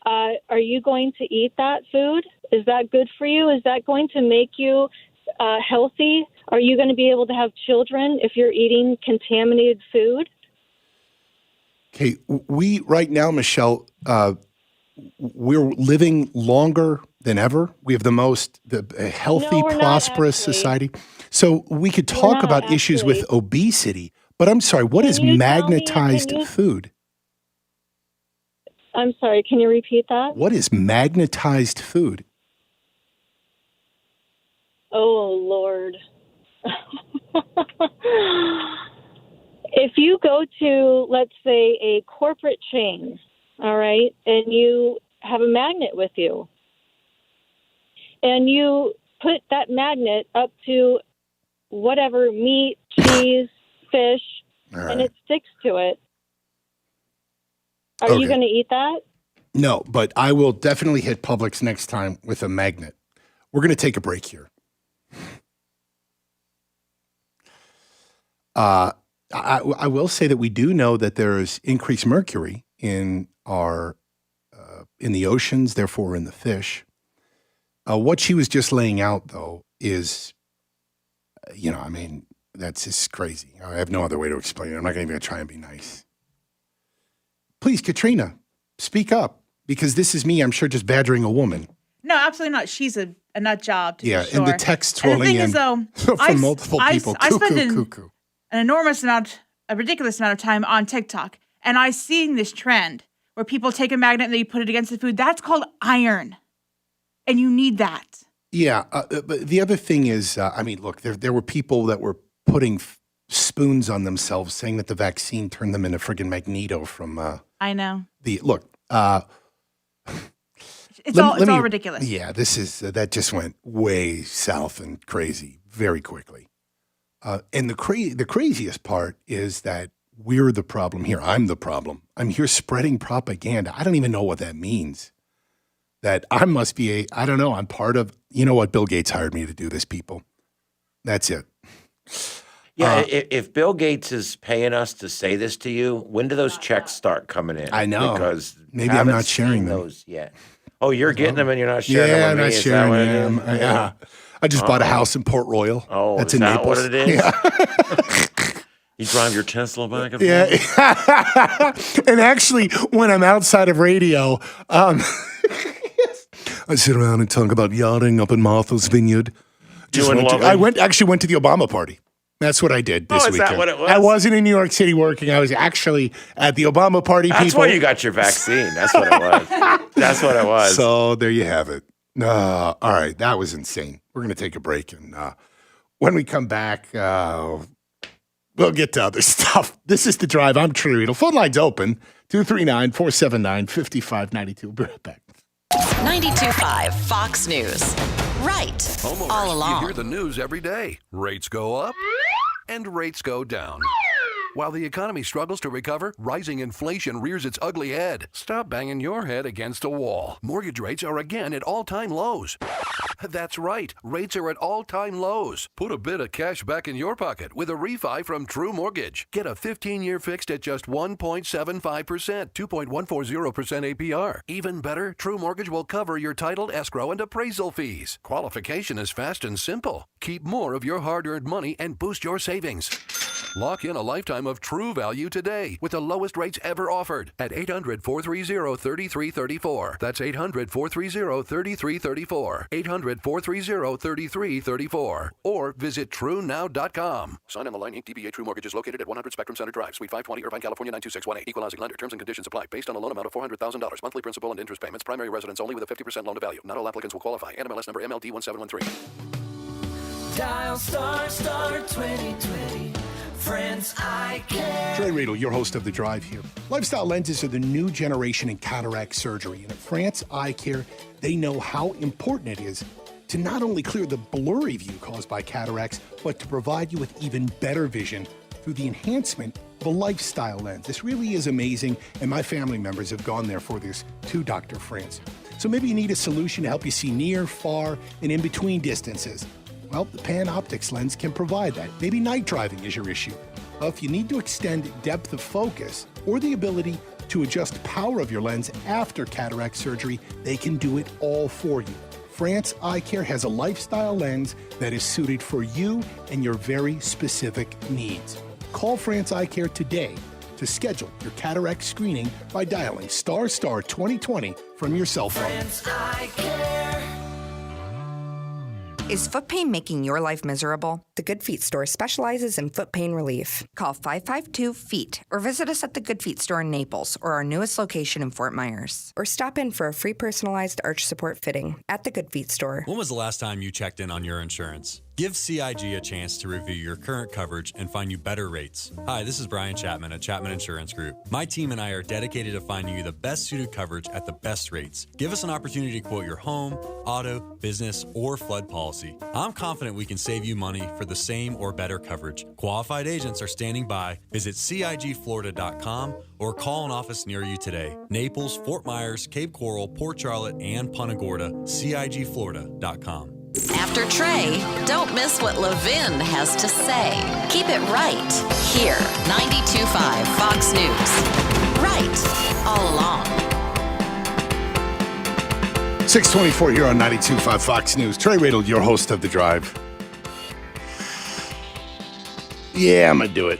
are you going to eat that food? Is that good for you? Is that going to make you healthy? Are you going to be able to have children if you're eating contaminated food? Okay, we right now, Michelle, we're living longer than ever. We have a healthy, prosperous society. So we could talk about issues with obesity, but I'm sorry, what is magnetized food? I'm sorry, can you repeat that? What is magnetized food? Oh, Lord. If you go to, let's say, a corporate chain, all right, and you have a magnet with you, and you put that magnet up to whatever meat, cheese, fish, and it sticks to it, are you going to eat that? No, but I will definitely hit Publix next time with a magnet. We're going to take a break here. I will say that we do know that there is increased mercury in in the oceans, therefore in the fish. What she was just laying out, though, is, that's just crazy. I have no other way to explain it. I'm not even going to try and be nice. Please, Katrina, speak up, because this is me, I'm sure, just badgering a woman. No, absolutely not. She's a nut job, to be sure. And the texts rolling in from multiple people. I spend a ridiculous amount of time on TikTok, and I've seen this trend where people take a magnet and they put it against the food. That's called iron, and you need that. Yeah, but the other thing is, look, there were people that were putting spoons on themselves, saying that the vaccine turned them into friggin' Magneto from. I know. It's all ridiculous. Yeah, that just went way south and crazy very quickly. And the craziest part is that we're the problem here. I'm the problem. I'm here spreading propaganda. I don't even know what that means. That I must be I'm part of, you know what, Bill Gates hired me to do this, people. That's it. Yeah, if Bill Gates is paying us to say this to you, when do those checks start coming in? I know. Because maybe I'm not sharing those yet. Oh, you're getting them and you're not sharing them with me? Yeah, I'm not sharing them. Yeah. I just bought a house in Port Royal. Oh, that's is in that Naples. what it is? Yeah. You drive your Tesla back and forth? Yeah. And actually, when I'm outside of radio, I sit around and talk about yachting up in Martha's Vineyard. I went to the Obama party. That's what I did this weekend. Is that what it was? I wasn't in New York City working. I was actually at the Obama party. That's why you got your vaccine. That's what it was. That's what it was. So there you have it. All right. That was insane. We're going to take a break. And when we come back, we'll get to other stuff. This is The Drive. I'm True. Phone line's open. 239-479-5592. We'll be right back. 92.5 Fox News. Right. Homeowners, All along. you hear the news every day. Rates go up and rates go down. While the economy struggles to recover, rising inflation rears its ugly head. Stop banging your head against a wall. Mortgage rates are again at all-time lows. That's right. Rates are at all-time lows. Put a bit of cash back in your pocket with a refi from True Mortgage. Get a 15-year fixed at just 1.75%, 2.140% APR. Even better, True Mortgage will cover your title, escrow, and appraisal fees. Qualification is fast and simple. Keep more of your hard-earned money and boost your savings. Lock in a lifetime of true value today with the lowest rates ever offered at 800-430-3334. That's 800-430-3334. 800-430-3334. Or visit TrueNow.com. Sign on the line. Inc. DBA True Mortgage is located at 100 Spectrum Center Drive, Suite 520, Irvine, California 92618. Equal housing lender. Terms and conditions apply. Based on a loan amount of $400,000. Monthly principal and interest payments. Primary residence only with a 50% loan to value. Not all applicants will qualify. NMLS number MLD 1713. Dial star 2020. Friends I Care. Trey Radel, your host of The Drive here. Lifestyle lenses are the new generation in cataract surgery. And at France Eye Care, they know how important it is to not only clear the blurry view caused by cataracts, but to provide you with even better vision through the enhancement of a lifestyle lens. This really is amazing, and my family members have gone there for this too, Dr. France. So maybe you need a solution to help you see near, far, and in between distances. Well, the PanOptix lens can provide that. Maybe night driving is your issue. Well, if you need to extend depth of focus or the ability to adjust power of your lens after cataract surgery, they can do it all for you. France Eye Care has a lifestyle lens that is suited for you and your very specific needs. Call France Eye Care today to schedule your cataract screening by dialing ** 2020 from your cell phone. Friends I Care. Is foot pain making your life miserable? The Good Feet store specializes in foot pain relief. Call 552-FEET or visit us at the Good Feet store in Naples or our newest location in Fort Myers. Or stop in for a free personalized arch support fitting at the Good Feet store. When was the last time you checked in on your insurance? Give CIG a chance to review your current coverage and find you better rates. Hi, this is Brian Chapman at Chapman Insurance Group. My team and I are dedicated to finding you the best suited coverage at the best rates. Give us an opportunity to quote your home, auto, business, or flood policy. I'm confident we can save you money for the same or better coverage. Qualified agents are standing by. Visit CIGFlorida.com or call an office near you today. Naples, Fort Myers, Cape Coral, Port Charlotte, and Punta Gorda. CIGFlorida.com. After Trey, don't miss what Levin has to say. Keep it right here. 92.5 Fox News. Right all along. 624 here on 92.5 Fox News. Trey Radel, your host of The Drive. Yeah, I'm going to do it.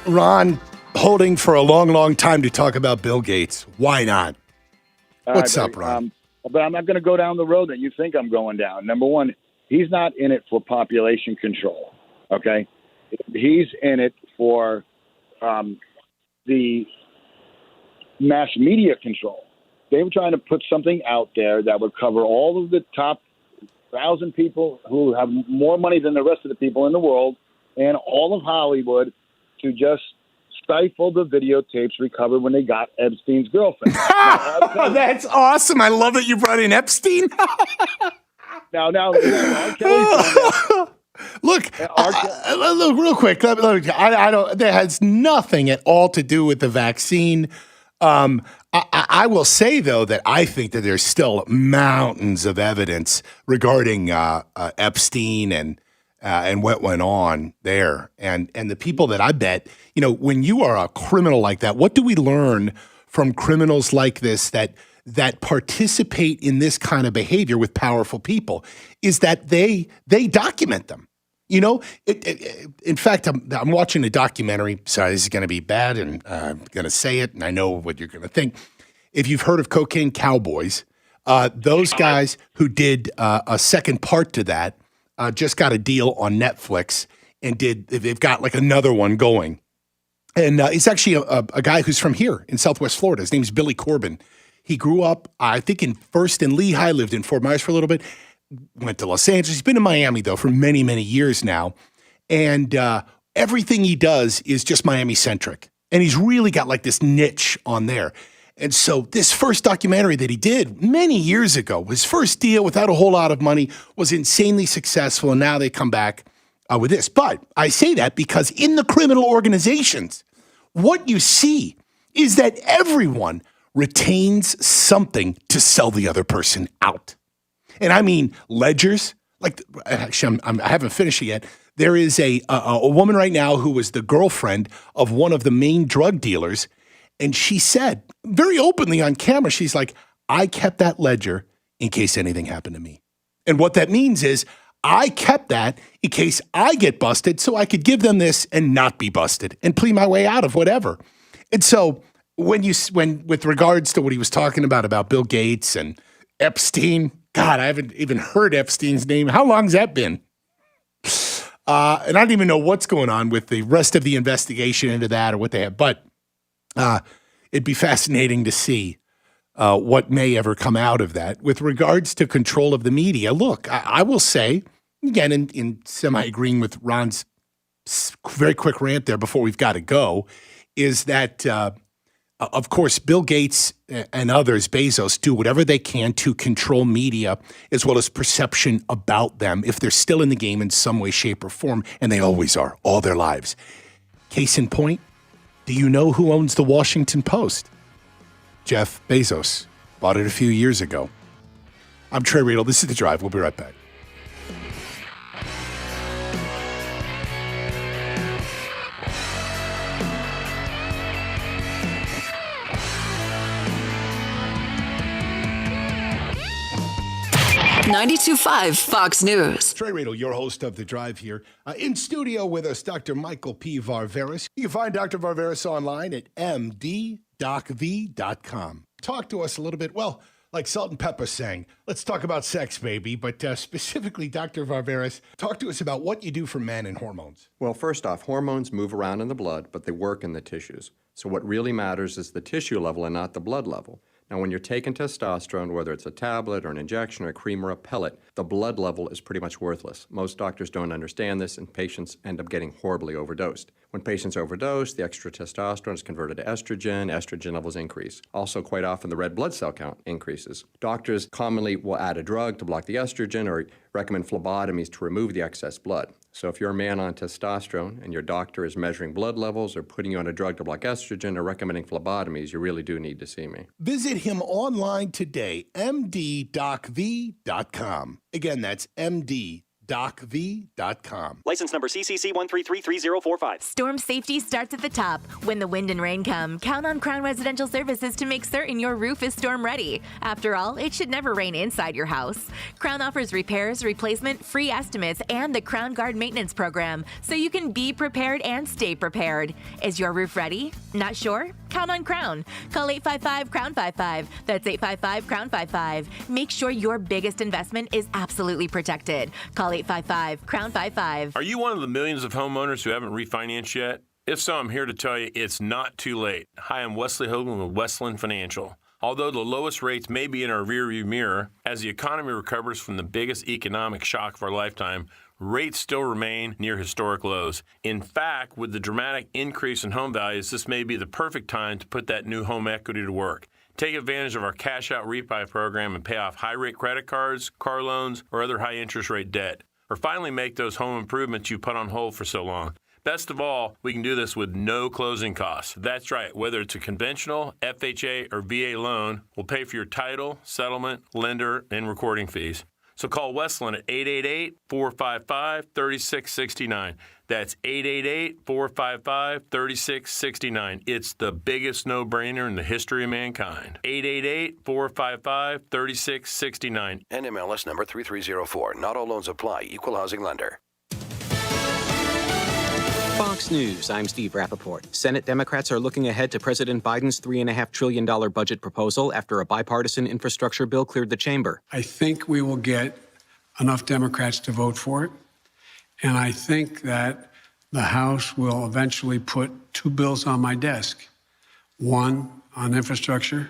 Ron, holding for a long, long time to talk about Bill Gates. Why not? What's up, Ron? But I'm not going to go down the road that you think I'm going down. Number one, he's not in it for population control, okay? He's in it for the mass media control. They were trying to put something out there that would cover all of the top 1,000 people who have more money than the rest of the people in the world and all of Hollywood to just stifle the videotapes recovered when they got Epstein's girlfriend. That's awesome. I love that you brought in Epstein. Now, look, real quick. Look, I don't. That has nothing at all to do with the vaccine. I will say though that I think that there's still mountains of evidence regarding Epstein and what went on there, and the people that I bet, when you are a criminal like that, what do we learn from criminals like this that participate in this kind of behavior with powerful people? Is that they document them. In fact, I'm watching a documentary. Sorry, this is going to be bad, and I'm going to say it, and I know what you're going to think. If you've heard of Cocaine Cowboys, those guys who did a second part to that just got a deal on Netflix, and they've got like another one going. And it's actually a guy who's from here in Southwest Florida. His name's Billy Corbin. He grew up, I think, first in Lehigh, lived in Fort Myers for a little bit, went to Los Angeles. He's been in Miami, though, for many, many years now. And everything he does is just Miami-centric. And he's really got like this niche on there. And so this first documentary that he did many years ago, his first deal without a whole lot of money, was insanely successful. And now they come back with this. But I say that because in the criminal organizations, what you see is that everyone retains something to sell the other person out. And I mean ledgers. Like, actually, I haven't finished it yet. There is a woman right now who was the girlfriend of one of the main drug dealers. And she said very openly on camera, she's like, I kept that ledger in case anything happened to me. And what that means is I kept that in case I get busted so I could give them this and not be busted and plead my way out of whatever. And so when with regards to what he was talking about Bill Gates and Epstein, God, I haven't even heard Epstein's name. How long's that been? And I don't even know what's going on with the rest of the investigation into that or what they have. But it'd be fascinating to see what may ever come out of that. With regards to control of the media, look, I will say, again, in semi-agreeing with Ron's very quick rant there before we've got to go, is that, of course, Bill Gates and others, Bezos, do whatever they can to control media as well as perception about them if they're still in the game in some way, shape, or form, and they always are, all their lives. Case in point, do you know who owns the Washington Post? Jeff Bezos. Bought it a few years ago. I'm Trey Riedel. This is The Drive. We'll be right back. .92.5 Fox News. Trey Riedel, your host of The Drive here. In studio with us, Dr. Michael P. Varveris. You can find Dr. Varveris online at mddocv.com. Talk to us a little bit, well, like Salt and Pepper saying, let's talk about sex, baby. But specifically, Dr. Varveris, talk to us about what you do for men and hormones. Well, first off, hormones move around in the blood, but they work in the tissues. So what really matters is the tissue level and not the blood level. Now, when you're taking testosterone, whether it's a tablet or an injection or a cream or a pellet, the blood level is pretty much worthless. Most doctors don't understand this, and patients end up getting horribly overdosed. When patients overdose, the extra testosterone is converted to estrogen. Estrogen levels increase. Also, quite often, the red blood cell count increases. Doctors commonly will add a drug to block the estrogen or recommend phlebotomies to remove the excess blood. So if you're a man on testosterone and your doctor is measuring blood levels or putting you on a drug to block estrogen or recommending phlebotomies, you really do need to see me. Visit him online today, mddocv.com. Again, that's mddocv.com. License number CCC 1333045. Storm safety starts at the top. When the wind and rain come, count on Crown Residential Services to make certain your roof is storm ready. After all, it should never rain inside your house. Crown offers repairs, replacement, free estimates, and the Crown Guard maintenance program, so you can be prepared and stay prepared. Is your roof ready? Not sure? Count on Crown. Call 855-CROWN-55. That's 855-CROWN-55. Make sure your biggest investment is absolutely protected. Call 855-CROWN-55. Are you one of the millions of homeowners who haven't refinanced yet? If so, I'm here to tell you it's not too late. Hi, I'm Wesley Hogan with Westland Financial. Although the lowest rates may be in our rearview mirror, as the economy recovers from the biggest economic shock of our lifetime, rates still remain near historic lows. In fact, with the dramatic increase in home values, this may be the perfect time to put that new home equity to work. Take advantage of our cash out refi program and pay off high rate credit cards, car loans, or other high interest rate debt. Or finally make those home improvements you put on hold for so long. Best of all, we can do this with no closing costs. That's right, whether it's a conventional, FHA, or VA loan, we'll pay for your title, settlement, lender, and recording fees. So call Westland at 888-455-3669. That's 888-455-3669. It's the biggest no-brainer in the history of mankind. 888-455-3669. NMLS number 3304. Not all loans apply. Equal housing lender. Fox News, I'm Steve Rappaport. Senate Democrats are looking ahead to President Biden's $3.5 trillion budget proposal after a bipartisan infrastructure bill cleared the chamber. I think we will get enough Democrats to vote for it. And I think that the House will eventually put two bills on my desk, one on infrastructure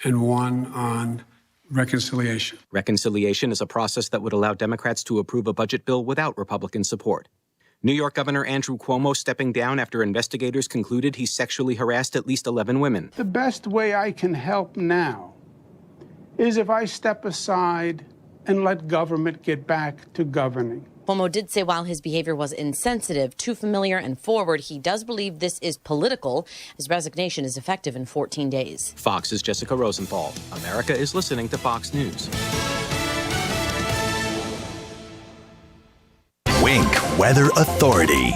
and one on reconciliation. Reconciliation is a process that would allow Democrats to approve a budget bill without Republican support. New York Governor Andrew Cuomo stepping down after investigators concluded he sexually harassed at least 11 women. The best way I can help now is if I step aside and let government get back to governing. Cuomo did say while his behavior was insensitive, too familiar, and forward, he does believe this is political. His resignation is effective in 14 days. Fox's Jessica Rosenthal. America is listening to Fox News. Wink Weather Authority.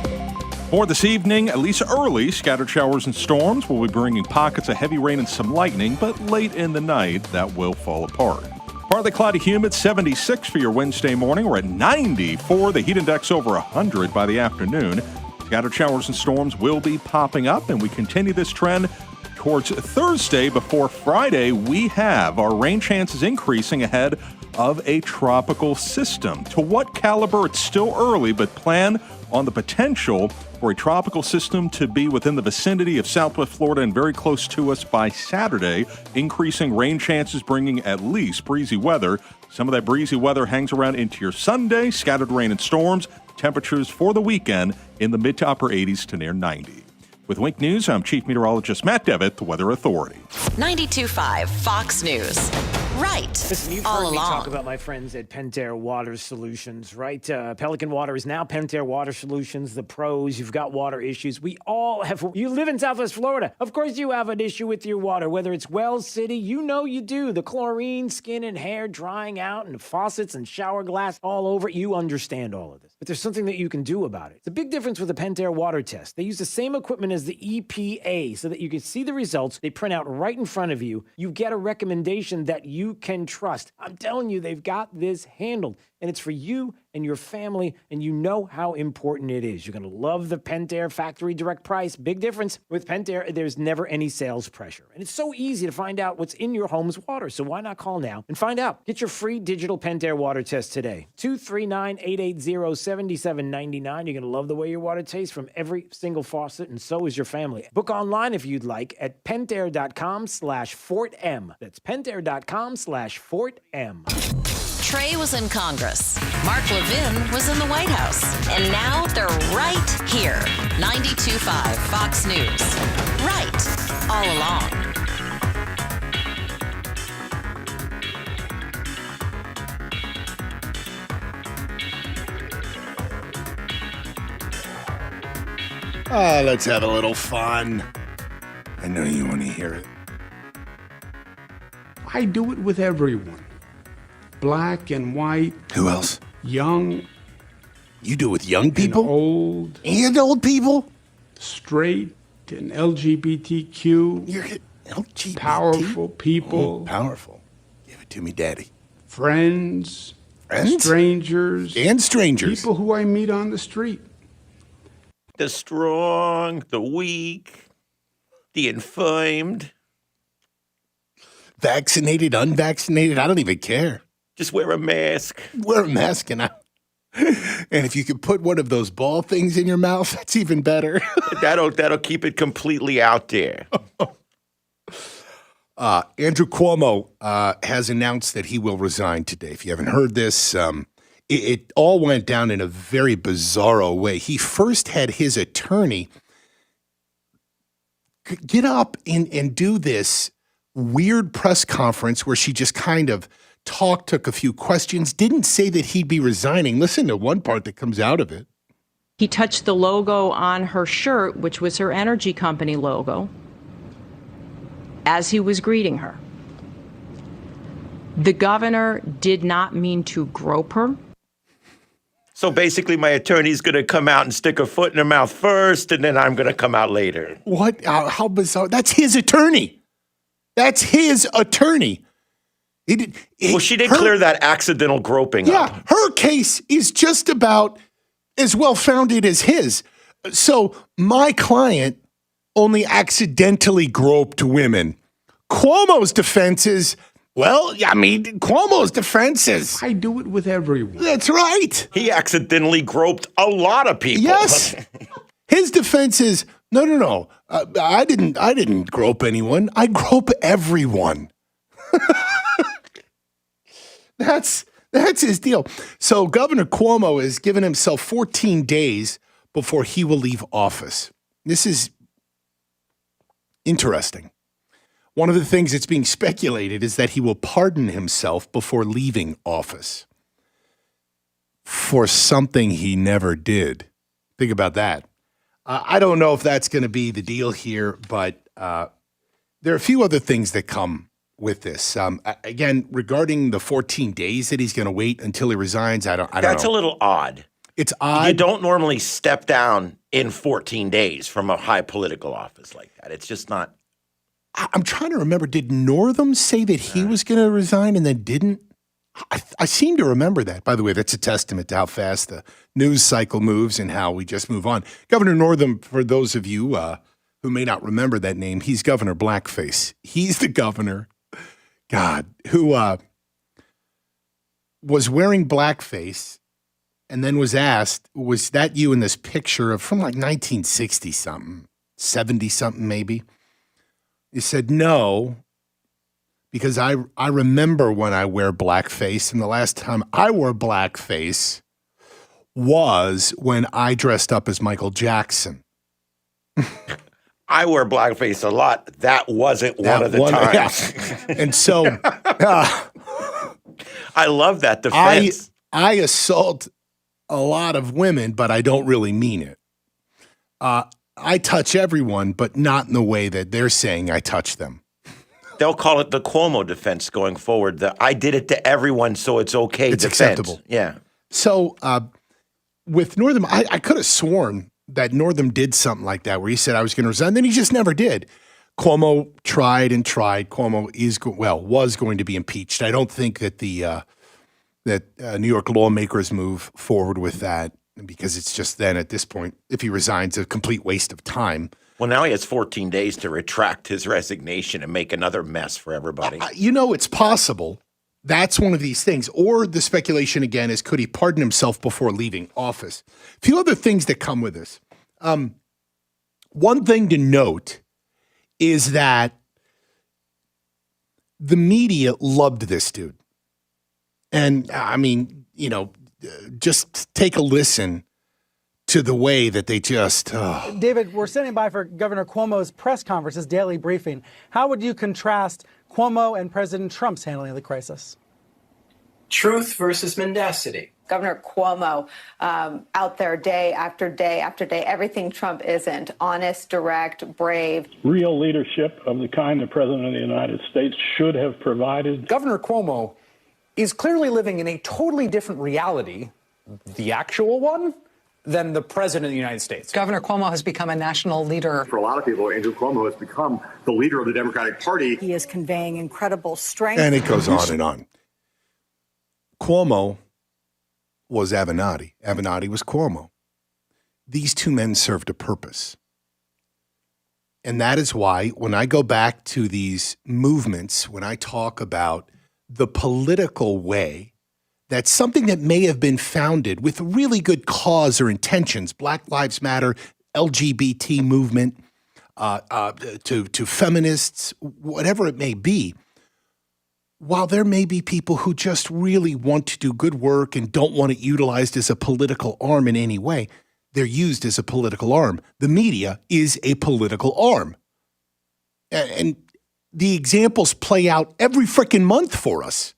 For this evening, at least early, scattered showers and storms will be bringing pockets of heavy rain and some lightning, but late in the night, that will fall apart. Partly cloudy, humid, 76 for your Wednesday morning. We're at 94. The heat index over 100 by the afternoon. Scattered showers and storms will be popping up, and we continue this trend towards Thursday. Before Friday, we have our rain chances increasing ahead of a tropical system. To what caliber? It's still early, but plan on the potential for a tropical system to be within the vicinity of Southwest Florida and very close to us by Saturday. Increasing rain chances bringing at least breezy weather. Some of that breezy weather hangs around into your Sunday. Scattered rain and storms. Temperatures for the weekend in the mid to upper 80s to near 90. With Wink News, I'm Chief Meteorologist Matt Devitt, the Weather Authority. 92.5 Fox News. Right. Listen, you've all heard me along. talk about my friends at Pentair Water Solutions, right? Pelican Water is now Pentair Water Solutions. The pros, you've got water issues. We all have. You live in Southwest Florida. Of course you have an issue with your water, whether it's Wells City, you know you do. The chlorine, skin and hair drying out, and faucets and shower glass all over. You understand all of this. But there's something that you can do about it. It's a big difference with the Pentair water test. They use the same equipment as the EPA so that you can see the results. They print out right in front of you. You get a recommendation that you can trust. I'm telling you, they've got this handled. And it's for you and your family, and you know how important it is. You're going to love the Pentair factory direct price. Big difference. With Pentair, there's never any sales pressure. And it's so easy to find out what's in your home's water. So why not call now and find out? Get your free digital Pentair water test today. 239-880-7799. You're going to love the way your water tastes from every single faucet, and so is your family. Book online if you'd like at pentair.com/Fort M. That's pentair.com/Fort M. Trey was in Congress. Mark Levin was in the White House. And now they're right here. 92.5 Fox News. Right all along. Let's have a little fun. I know you want to hear it. I do it with everyone. Black and white. Who else? Young. You do it with young people? And old. And old people? Straight and LGBTQ. You're LGBT? Powerful people. Oh, powerful. Give it to me, Daddy. Friends. Friends? Strangers. And strangers. People who I meet on the street. The strong, the weak, the infirmed. Vaccinated, unvaccinated, I don't even care. Just wear a mask. Wear a mask and if you could put one of those ball things in your mouth, that's even better. That'll keep it completely out there. Andrew Cuomo has announced that he will resign today. If you haven't heard this, it all went down in a very bizarro way. He first had his attorney get up and do this weird press conference where she just kind of took a few questions, didn't say that he'd be resigning. Listen to one part that comes out of it. He touched the logo on her shirt, which was her energy company logo, as he was greeting her. The governor did not mean to grope her. So basically, my attorney's going to come out and stick her foot in her mouth first, and then I'm going to come out later. What? How bizarre. That's his attorney. That's his attorney. She did clear that accidental groping up. Yeah, her case is just about as well-founded as his. So my client only accidentally groped women. Cuomo's defense is, Cuomo's defense is, I do it with everyone. That's right. He accidentally groped a lot of people. Yes. His defense is, no. I didn't grope anyone. I grope everyone. That's his deal. So Governor Cuomo has given himself 14 days before he will leave office. This is interesting. One of the things that's being speculated is that he will pardon himself before leaving office for something he never did. Think about that. I don't know if that's going to be the deal here, but there are a few other things that come with this. Again, regarding the 14 days that he's going to wait until he resigns, I don't know. That's a little odd. It's odd. You don't normally step down in 14 days from a high political office like that. It's just not. I'm trying to remember. Did Northam say that he was going to resign and then didn't? I seem to remember that. By the way, that's a testament to how fast the news cycle moves and how we just move on. Governor Northam, for those of you who may not remember that name, he's Governor Blackface. He's the governor, God, who was wearing blackface and then was asked, was that you in this picture of from like 1960-something, 70-something maybe? He said, no, because I remember when I wear blackface, and the last time I wore blackface was when I dressed up as Michael Jackson. I wear blackface a lot. That wasn't one of the times. Yeah. And so I love that defense. I assault a lot of women, but I don't really mean it. I touch everyone, but not in the way that they're saying I touch them. They'll call it the Cuomo defense going forward. The I did it to everyone, so it's okay It's defense. acceptable. Yeah. So with Northam, I could have sworn that Northam did something like that where he said I was going to resign. Then he just never did. Cuomo tried and tried. Cuomo was going to be impeached. I don't think that the New York lawmakers move forward with that because it's just then at this point, if he resigns, a complete waste of time. Well, now he has 14 days to retract his resignation and make another mess for everybody. It's possible. That's one of these things. Or the speculation again is, could he pardon himself before leaving office? A few other things that come with this. One thing to note is that the media loved this dude. And I mean, just take a listen to the way that they just. David, we're standing by for Governor Cuomo's press conference, his daily briefing. How would you contrast Cuomo and President Trump's handling of the crisis? Truth versus mendacity. Governor Cuomo out there day after day after day, everything Trump isn't. Honest, direct, brave. Real leadership of the kind the President of the United States should have provided. Governor Cuomo is clearly living in a totally different reality, the actual one, than the President of the United States. Governor Cuomo has become a national leader. For a lot of people, Andrew Cuomo has become the leader of the Democratic Party. He is conveying incredible strength. And it goes on and on. Cuomo was Avenatti. Avenatti was Cuomo. These two men served a purpose. And that is why when I go back to these movements, when I talk about the political way, that's something that may have been founded with really good cause or intentions, Black Lives Matter, LGBT movement, to feminists, whatever it may be. While there may be people who just really want to do good work and don't want it utilized as a political arm in any way, they're used as a political arm. The media is a political arm. And the examples play out every freaking month for us.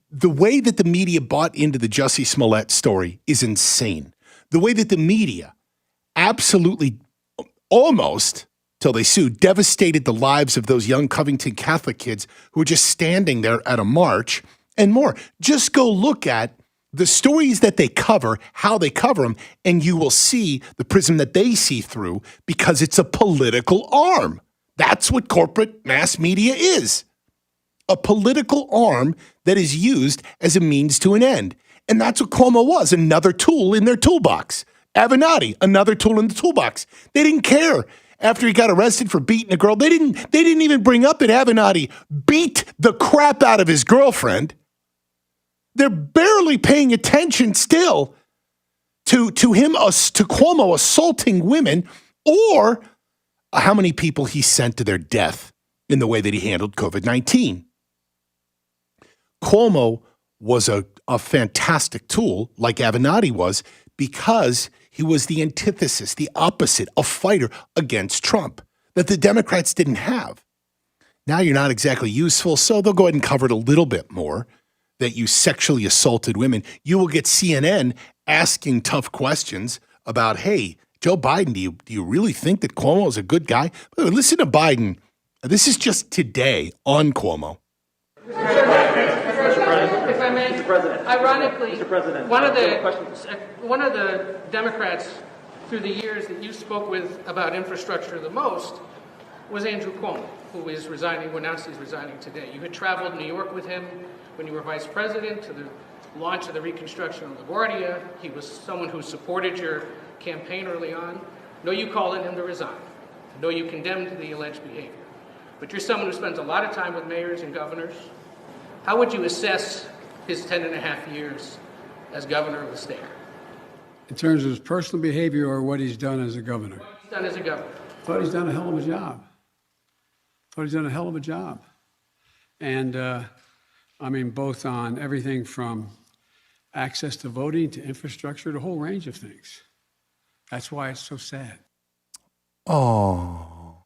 The way that the media bought into the Jussie Smollett story is insane. The way that the media absolutely, almost, till they sued, devastated the lives of those young Covington Catholic kids who were just standing there at a march and more. Just go look at the stories that they cover, how they cover them, and you will see the prism that they see through because it's a political arm. That's what corporate mass media is. A political arm that is used as a means to an end. And that's what Cuomo was, another tool in their toolbox. Avenatti, another tool in the toolbox. They didn't care. After he got arrested for beating a girl, they didn't even bring up that Avenatti beat the crap out of his girlfriend. They're barely paying attention still to Cuomo assaulting women or how many people he sent to their death in the way that he handled COVID-19. Cuomo was a fantastic tool, like Avenatti was, because he was the antithesis, the opposite, a fighter against Trump that the Democrats didn't have. Now you're not exactly useful, so they'll go ahead and cover it a little bit more, that you sexually assaulted women. You will get CNN asking tough questions about, hey, Joe Biden, do you really think that Cuomo is a good guy? Listen to Biden. This is just today on Cuomo. If I may, Mr. President. Ironically, Mr. President, one of the Democrats through the years that you spoke with about infrastructure the most was Andrew Cuomo, who is resigning, who announced he's resigning today. You had traveled to New York with him when you were vice president to the launch of the reconstruction of LaGuardia. He was someone who supported your campaign early on. No, you called on him to resign. No, you condemned the alleged behavior. But you're someone who spends a lot of time with mayors and governors. How would you assess his 10 and a half years as governor of the state? In terms of his personal behavior or what he's done as a governor? What he's done as a governor. I thought he's done a hell of a job. And, both on everything from access to voting to infrastructure, to a whole range of things. That's why it's so sad. Oh,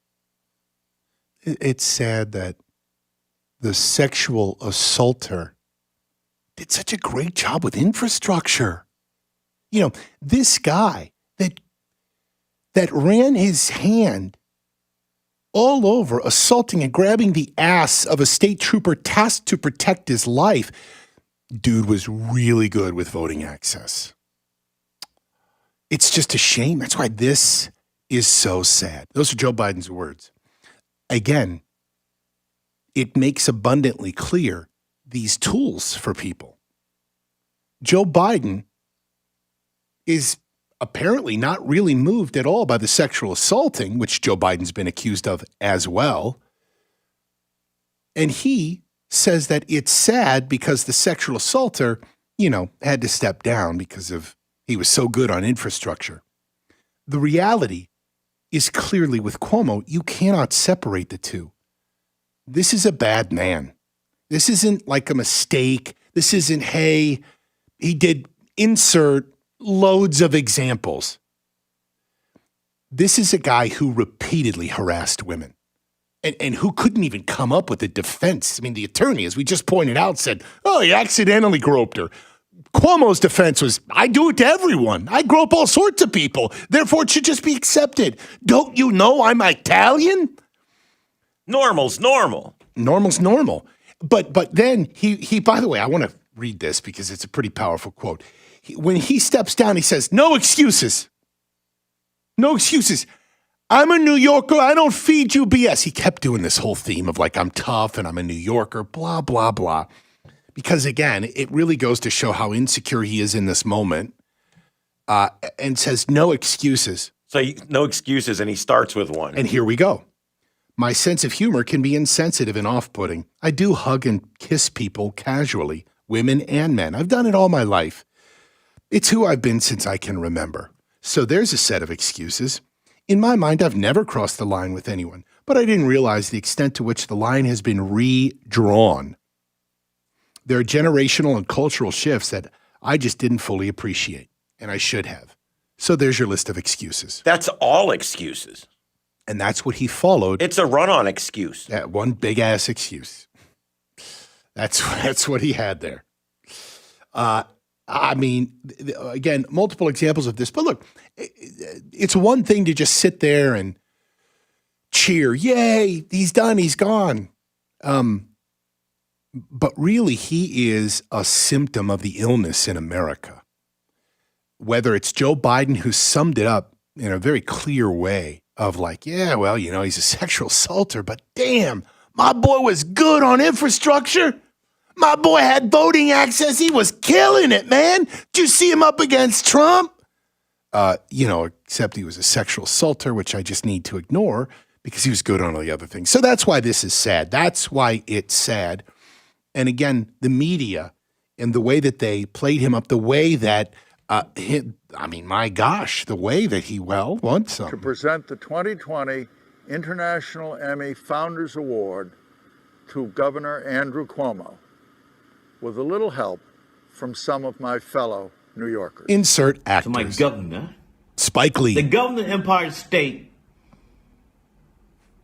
it's sad that the sexual assaulter did such a great job with infrastructure. You know, this guy that ran his hand all over assaulting and grabbing the ass of a state trooper tasked to protect his life, dude was really good with voting access. It's just a shame. That's why this is so sad. Those are Joe Biden's words. Again, it makes abundantly clear these tools for people. Joe Biden is apparently not really moved at all by the sexual assaulting, which Joe Biden's been accused of as well. And he says that it's sad because the sexual assaulter, had to step down because he was so good on infrastructure. The reality is clearly with Cuomo, you cannot separate the two. This is a bad man. This isn't like a mistake. This isn't, hey, he did insert loads of examples. This is a guy who repeatedly harassed women and who couldn't even come up with a defense. I mean, the attorney, as we just pointed out, said, oh, he accidentally groped her. Cuomo's defense was, I do it to everyone. I grope all sorts of people. Therefore, it should just be accepted. Don't you know I'm Italian? Normal's normal. Normal's normal. But then he by the way, I want to read this because it's a pretty powerful quote. When he steps down, he says, no excuses. No excuses. I'm a New Yorker. I don't feed you BS. He kept doing this whole theme of like, I'm tough and I'm a New Yorker, blah, blah, blah. Because again, it really goes to show how insecure he is in this moment, and says no excuses. So no excuses, and he starts with one. And here we go. My sense of humor can be insensitive and off-putting. I do hug and kiss people casually, women and men. I've done it all my life. It's who I've been since I can remember. So there's a set of excuses. In my mind, I've never crossed the line with anyone, but I didn't realize the extent to which the line has been redrawn. There are generational and cultural shifts that I just didn't fully appreciate, and I should have. So there's your list of excuses. That's all excuses. And that's what he followed. It's a run-on excuse. That one big-ass excuse. That's what he had there. Again, multiple examples of this. But look, it's one thing to just sit there and cheer. Yay, he's done, he's gone. But really, he is a symptom of the illness in America. Whether it's Joe Biden, who summed it up in a very clear way of like, yeah, well, he's a sexual assaulter, but damn, my boy was good on infrastructure. My boy had voting access. He was killing it, man. Did you see him up against Trump? Except he was a sexual assaulter, which I just need to ignore because he was good on all the other things. So that's why this is sad. That's why it's sad. And again, the media and the way that they played him up, the way that, my gosh, the way that he, won something. To present the 2020 International Emmy Founders Award to Governor Andrew Cuomo, with a little help from some of my fellow New Yorkers. Insert actors. To my governor, Spike Lee. the governor of Empire State,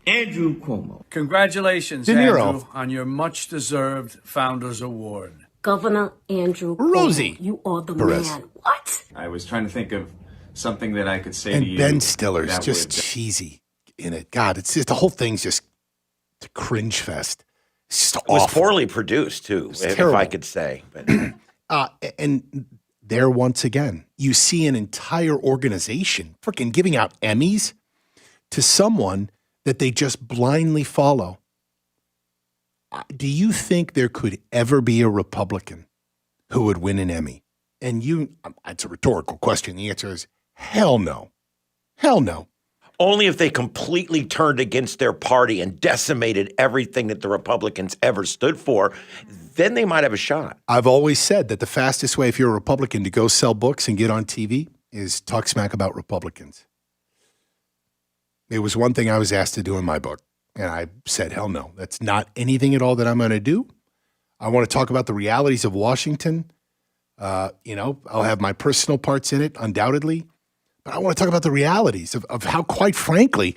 Andrew Cuomo. Congratulations, De Niro. Andrew, on your much-deserved Founders Award. Governor Andrew Rosie Cuomo, you are the Perez. man. What? I was trying to think of something that I could say to And you. Ben Stiller's that just would- cheesy in it. God, it's just the whole thing's just a cringe fest. It's just It was awful. poorly produced too, if terrible. I could say. But And there, once again, you see an entire organization freaking giving out Emmys to someone that they just blindly follow. Do you think there could ever be a Republican who would win an Emmy? And it's a rhetorical question. The answer is hell no. Hell no. only if they completely turned against their party and decimated everything that the Republicans ever stood for, then they might have a shot. I've always said that the fastest way, if you're a Republican, to go sell books and get on TV is talk smack about Republicans. It was one thing I was asked to do in my book, and I said, hell no. That's not anything at all that I'm going to do. I want to talk about the realities of Washington. I'll have my personal parts in it, undoubtedly. But I want to talk about the realities of how, quite frankly,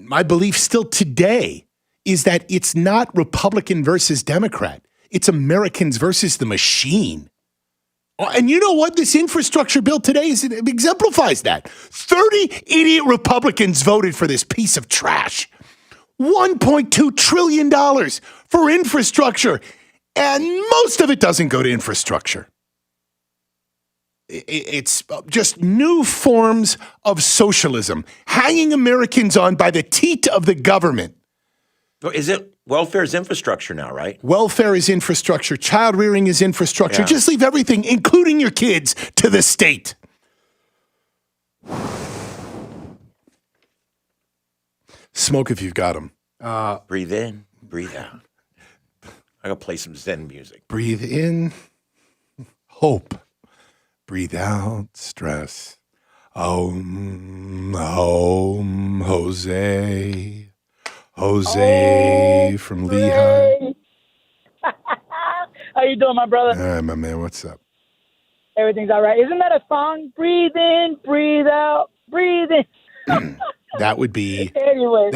my belief still today is that it's not Republican versus Democrat. It's Americans versus the machine. And you know what? This infrastructure bill today exemplifies that. 30 idiot Republicans voted for this piece of trash. $1.2 trillion for infrastructure. And most of it doesn't go to infrastructure. It's just new forms of socialism, hanging Americans on by the teat of the government. Is it welfare is infrastructure now, right? Welfare is infrastructure. Child rearing is infrastructure. Yeah. Just leave everything, including your kids, to the state. Smoke if you've got them. Breathe in, breathe out. I gotta play some Zen music. Breathe in, hope. Breathe out, stress. Jose. Jose from Lehigh. How you doing, my brother? All right, my man, what's up? Everything's all right. Isn't that a song? Breathe in, breathe out, breathe in. That would be. Anyway.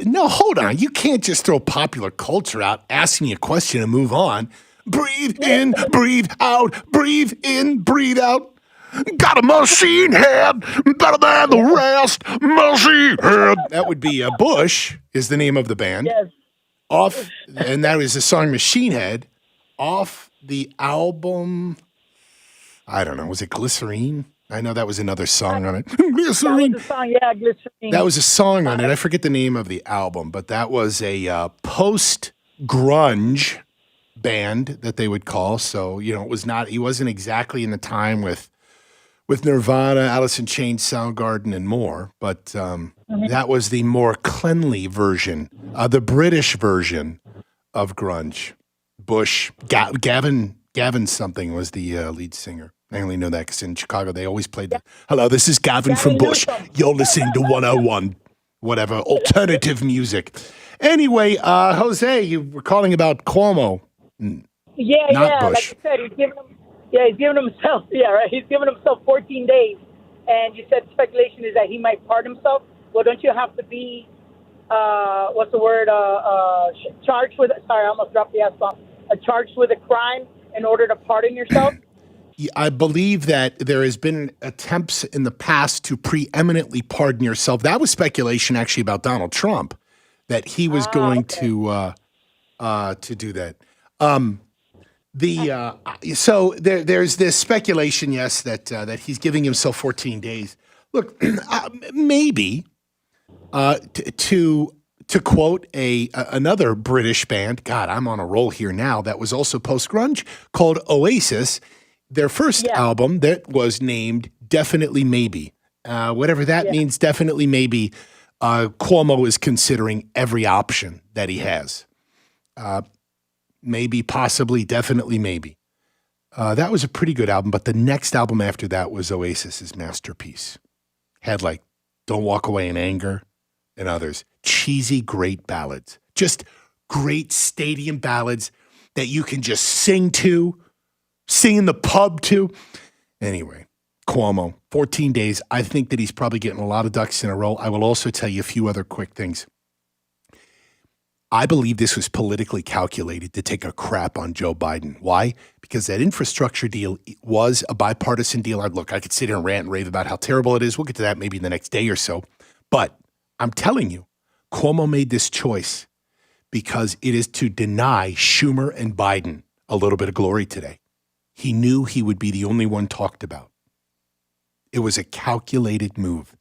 No, hold on. You can't just throw popular culture out, ask me a question and move on. Breathe in, breathe out, breathe in, breathe out. Got a machine head, better than the rest, machine head. That would be Bush is the name of the band. Yes. And that was the song Machine Head off the album, I don't know, was it Glycerine? I know that was another song on it. Glycerine. That was a song, yeah, Glycerine. That was a song on it. I forget the name of the album, but that was a post-grunge band that they would call. So, he wasn't exactly in the time with Nirvana, Alice in Chains, Soundgarden, and more. But that was the more cleanly version, the British version of grunge. Bush, Gavin something was the lead singer. I only know that because in Chicago they always played the, hello, this is Gavin from Bush. You're listening to 101, whatever, alternative music. Anyway, Jose, you were calling about Cuomo. Not Bush. Like I said, he's giving himself 14 days. And you said speculation is that he might pardon himself. Well, don't you have to be, charged with, sorry, I almost dropped the S-bomb, charged with a crime in order to pardon yourself? I believe that there has been attempts in the past to preeminently pardon yourself. That was speculation actually about Donald Trump, that he was going to do that. So there's this speculation, yes, that he's giving himself 14 days. Look, maybe to quote another British band, God, I'm on a roll here now, that was also post-grunge, called Oasis. Their first album that was named Definitely Maybe. Whatever that means, Definitely Maybe. Cuomo is considering every option that he has. Maybe, possibly, definitely, maybe. That was a pretty good album, but the next album after that was Oasis's masterpiece. Had like Don't Walk Away in Anger and others. Cheesy, great ballads. Just great stadium ballads that you can just sing in the pub to. Anyway, Cuomo, 14 days. I think that he's probably getting a lot of ducks in a row. I will also tell you a few other quick things. I believe this was politically calculated to take a crap on Joe Biden. Why? Because that infrastructure deal was a bipartisan deal. Look, I could sit here and rant and rave about how terrible it is. We'll get to that maybe in the next day or so. But I'm telling you, Cuomo made this choice because it is to deny Schumer and Biden a little bit of glory today. He knew he would be the only one talked about. It was a calculated move.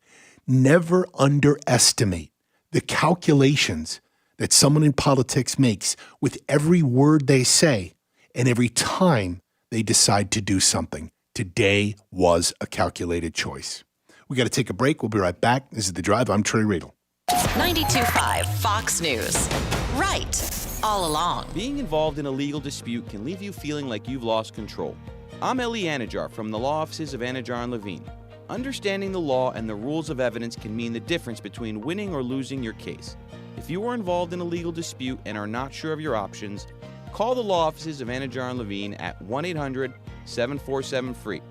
Never underestimate the calculations that someone in politics makes with every word they say and every time they decide to do something. Today was a calculated choice. We got to take a break. We'll be right back. This is The Drive. I'm Trey Riedel. 92.5 Fox News. Right. All along. Being involved in a legal dispute can leave you feeling like you've lost control. I'm Eli Anajar from the law offices of Anajar and Levine. Understanding the law and the rules of evidence can mean the difference between winning or losing your case. If you are involved in a legal dispute and are not sure of your options, call the law offices of Anajar and Levine at 1-800-747-FREE.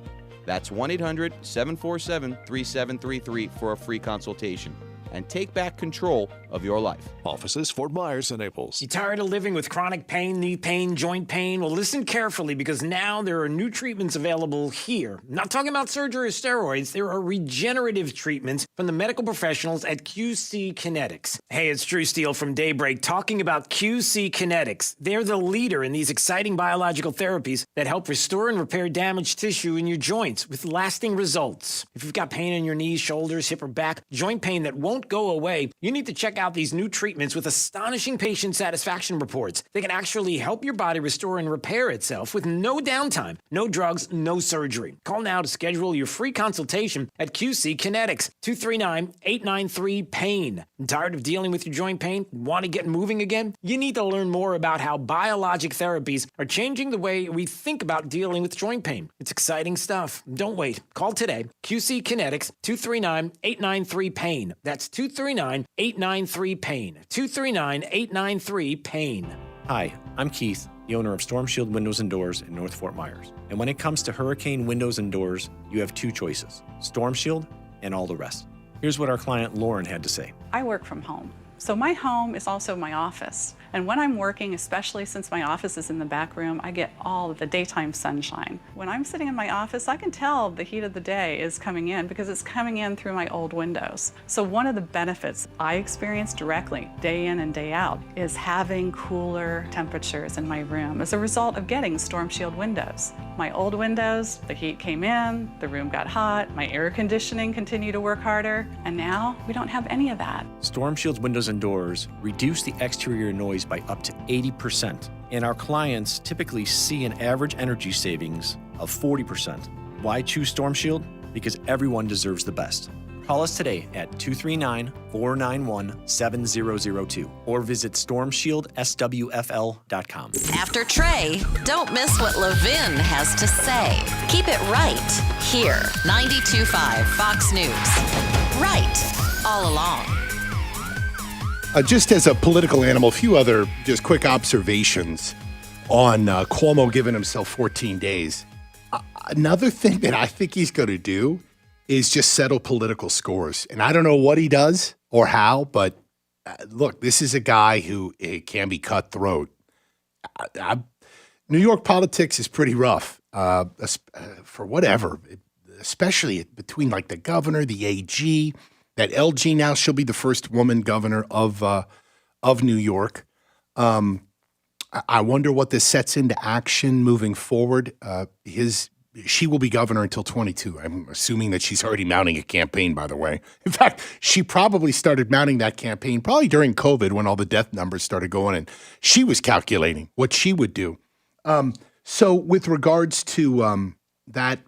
That's 1-800-747-3733 for a free consultation. And take back control of your life. Offices, Fort Myers and Naples. You tired of living with chronic pain, knee pain, joint pain? Well, listen carefully because now there are new treatments available here. I'm not talking about surgery or steroids. There are regenerative treatments from the medical professionals at QC Kinetics. Hey, it's Drew Steele from Daybreak talking about QC Kinetics. They're the leader in these exciting biological therapies that help restore and repair damaged tissue in your joints with lasting results. If you've got pain in your knees, shoulders, hip, or back, joint pain that won't go away, you need to check out these new treatments with astonishing patient satisfaction reports. They can actually help your body restore and repair itself with no downtime, no drugs, no surgery. Call now to schedule your free consultation at QC Kinetics, 239-893-PAIN. Tired of dealing with your joint pain? Want to get moving again? You need to learn more about how biologic therapies are changing the way we think about dealing with joint pain. It's exciting stuff. Don't wait. Call today. QC Kinetics, 239-893-PAIN. That's 239-893-PAIN. 239-893-PAIN. Hi, I'm Keith, the owner of Storm Shield Windows and Doors in North Fort Myers. And when it comes to hurricane windows and doors, you have two choices, Storm Shield and all the rest. Here's what our client Lauren had to say. I work from home, so my home is also my office. And when I'm working, especially since my office is in the back room, I get all of the daytime sunshine. When I'm sitting in my office, I can tell the heat of the day is coming in because it's coming in through my old windows. So one of the benefits I experience directly, day in and day out, is having cooler temperatures in my room as a result of getting Storm Shield windows. My old windows, the heat came in, the room got hot, my air conditioning continued to work harder, and now we don't have any of that. Storm Shield's windows and doors reduce the exterior noise by up to 80%. And our clients typically see an average energy savings of 40%. Why choose Storm Shield? Because everyone deserves the best. Call us today at 239-491-7002 or visit stormshieldSWFL.com. After Trey, don't miss what Levin has to say. Keep it right here. 92.5 Fox News. Right all along. Just as a political animal, a few other just quick observations on Cuomo giving himself 14 days. Another thing that I think he's going to do is just settle political scores. And I don't know what he does or how, but look, this is a guy who can be cutthroat. New York politics is pretty rough for whatever, especially between like the governor, the AG, that LG now, she'll be the first woman governor of New York. I wonder what this sets into action moving forward. She will be governor until 22. I'm assuming that she's already mounting a campaign, by the way. In fact, she probably started mounting that campaign probably during COVID when all the death numbers started going, and she was calculating what she would do. So with regards to that,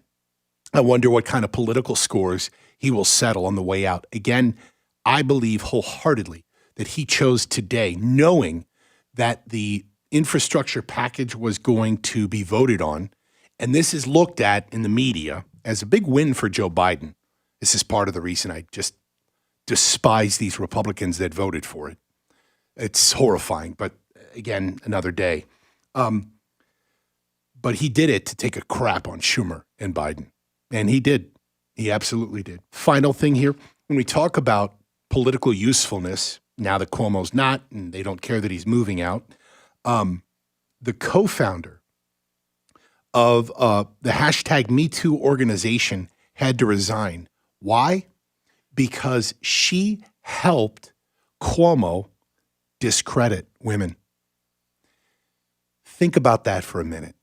I wonder what kind of political scores he will settle on the way out. Again, I believe wholeheartedly that he chose today, knowing that the infrastructure package was going to be voted on, and this is looked at in the media as a big win for Joe Biden. This is part of the reason I just despise these Republicans that voted for it. It's horrifying, but again, another day. But he did it to take a crap on Schumer and Biden. And he did. He absolutely did. Final thing here, when we talk about political usefulness, now that Cuomo's not, and they don't care that he's moving out, the co-founder of the hashtag #MeToo organization had to resign. Why? Because she helped Cuomo discredit women. Think about that for a minute.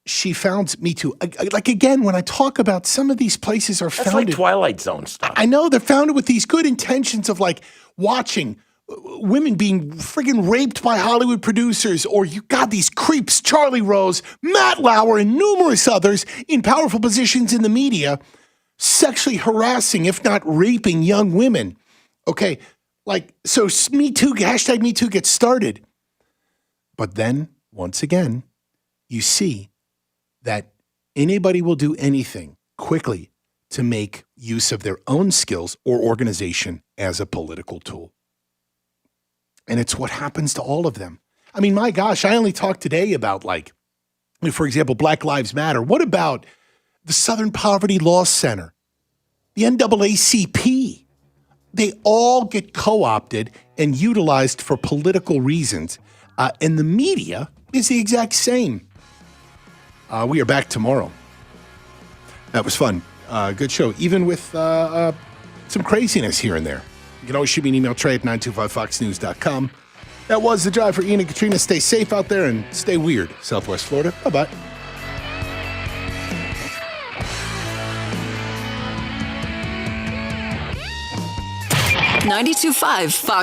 She found Me Too. Like, again, when I talk about some of these places are founded. That's like Twilight Zone stuff. I know they're founded with these good intentions of like watching women being friggin' raped by Hollywood producers, or you got these creeps, Charlie Rose, Matt Lauer, and numerous others in powerful positions in the media, sexually harassing, if not raping, young women. Okay, like, so Me Too, hashtag Me Too gets started. But then, once again, you see that anybody will do anything quickly to make use of their own skills or organization as a political tool. And it's what happens to all of them. I mean, my gosh, I only talked today about, like, for example, Black Lives Matter. What about the Southern Poverty Law Center, the NAACP? They all get co-opted and utilized for political reasons. And the media is the exact same. We are back tomorrow. That was fun. Good show, even with some craziness here and there. You can always shoot me an email, Trey at 925foxnews.com. That was The Drive for Ian and Katrina. Stay safe out there and stay weird, Southwest Florida. Bye-bye. 92.5 Fox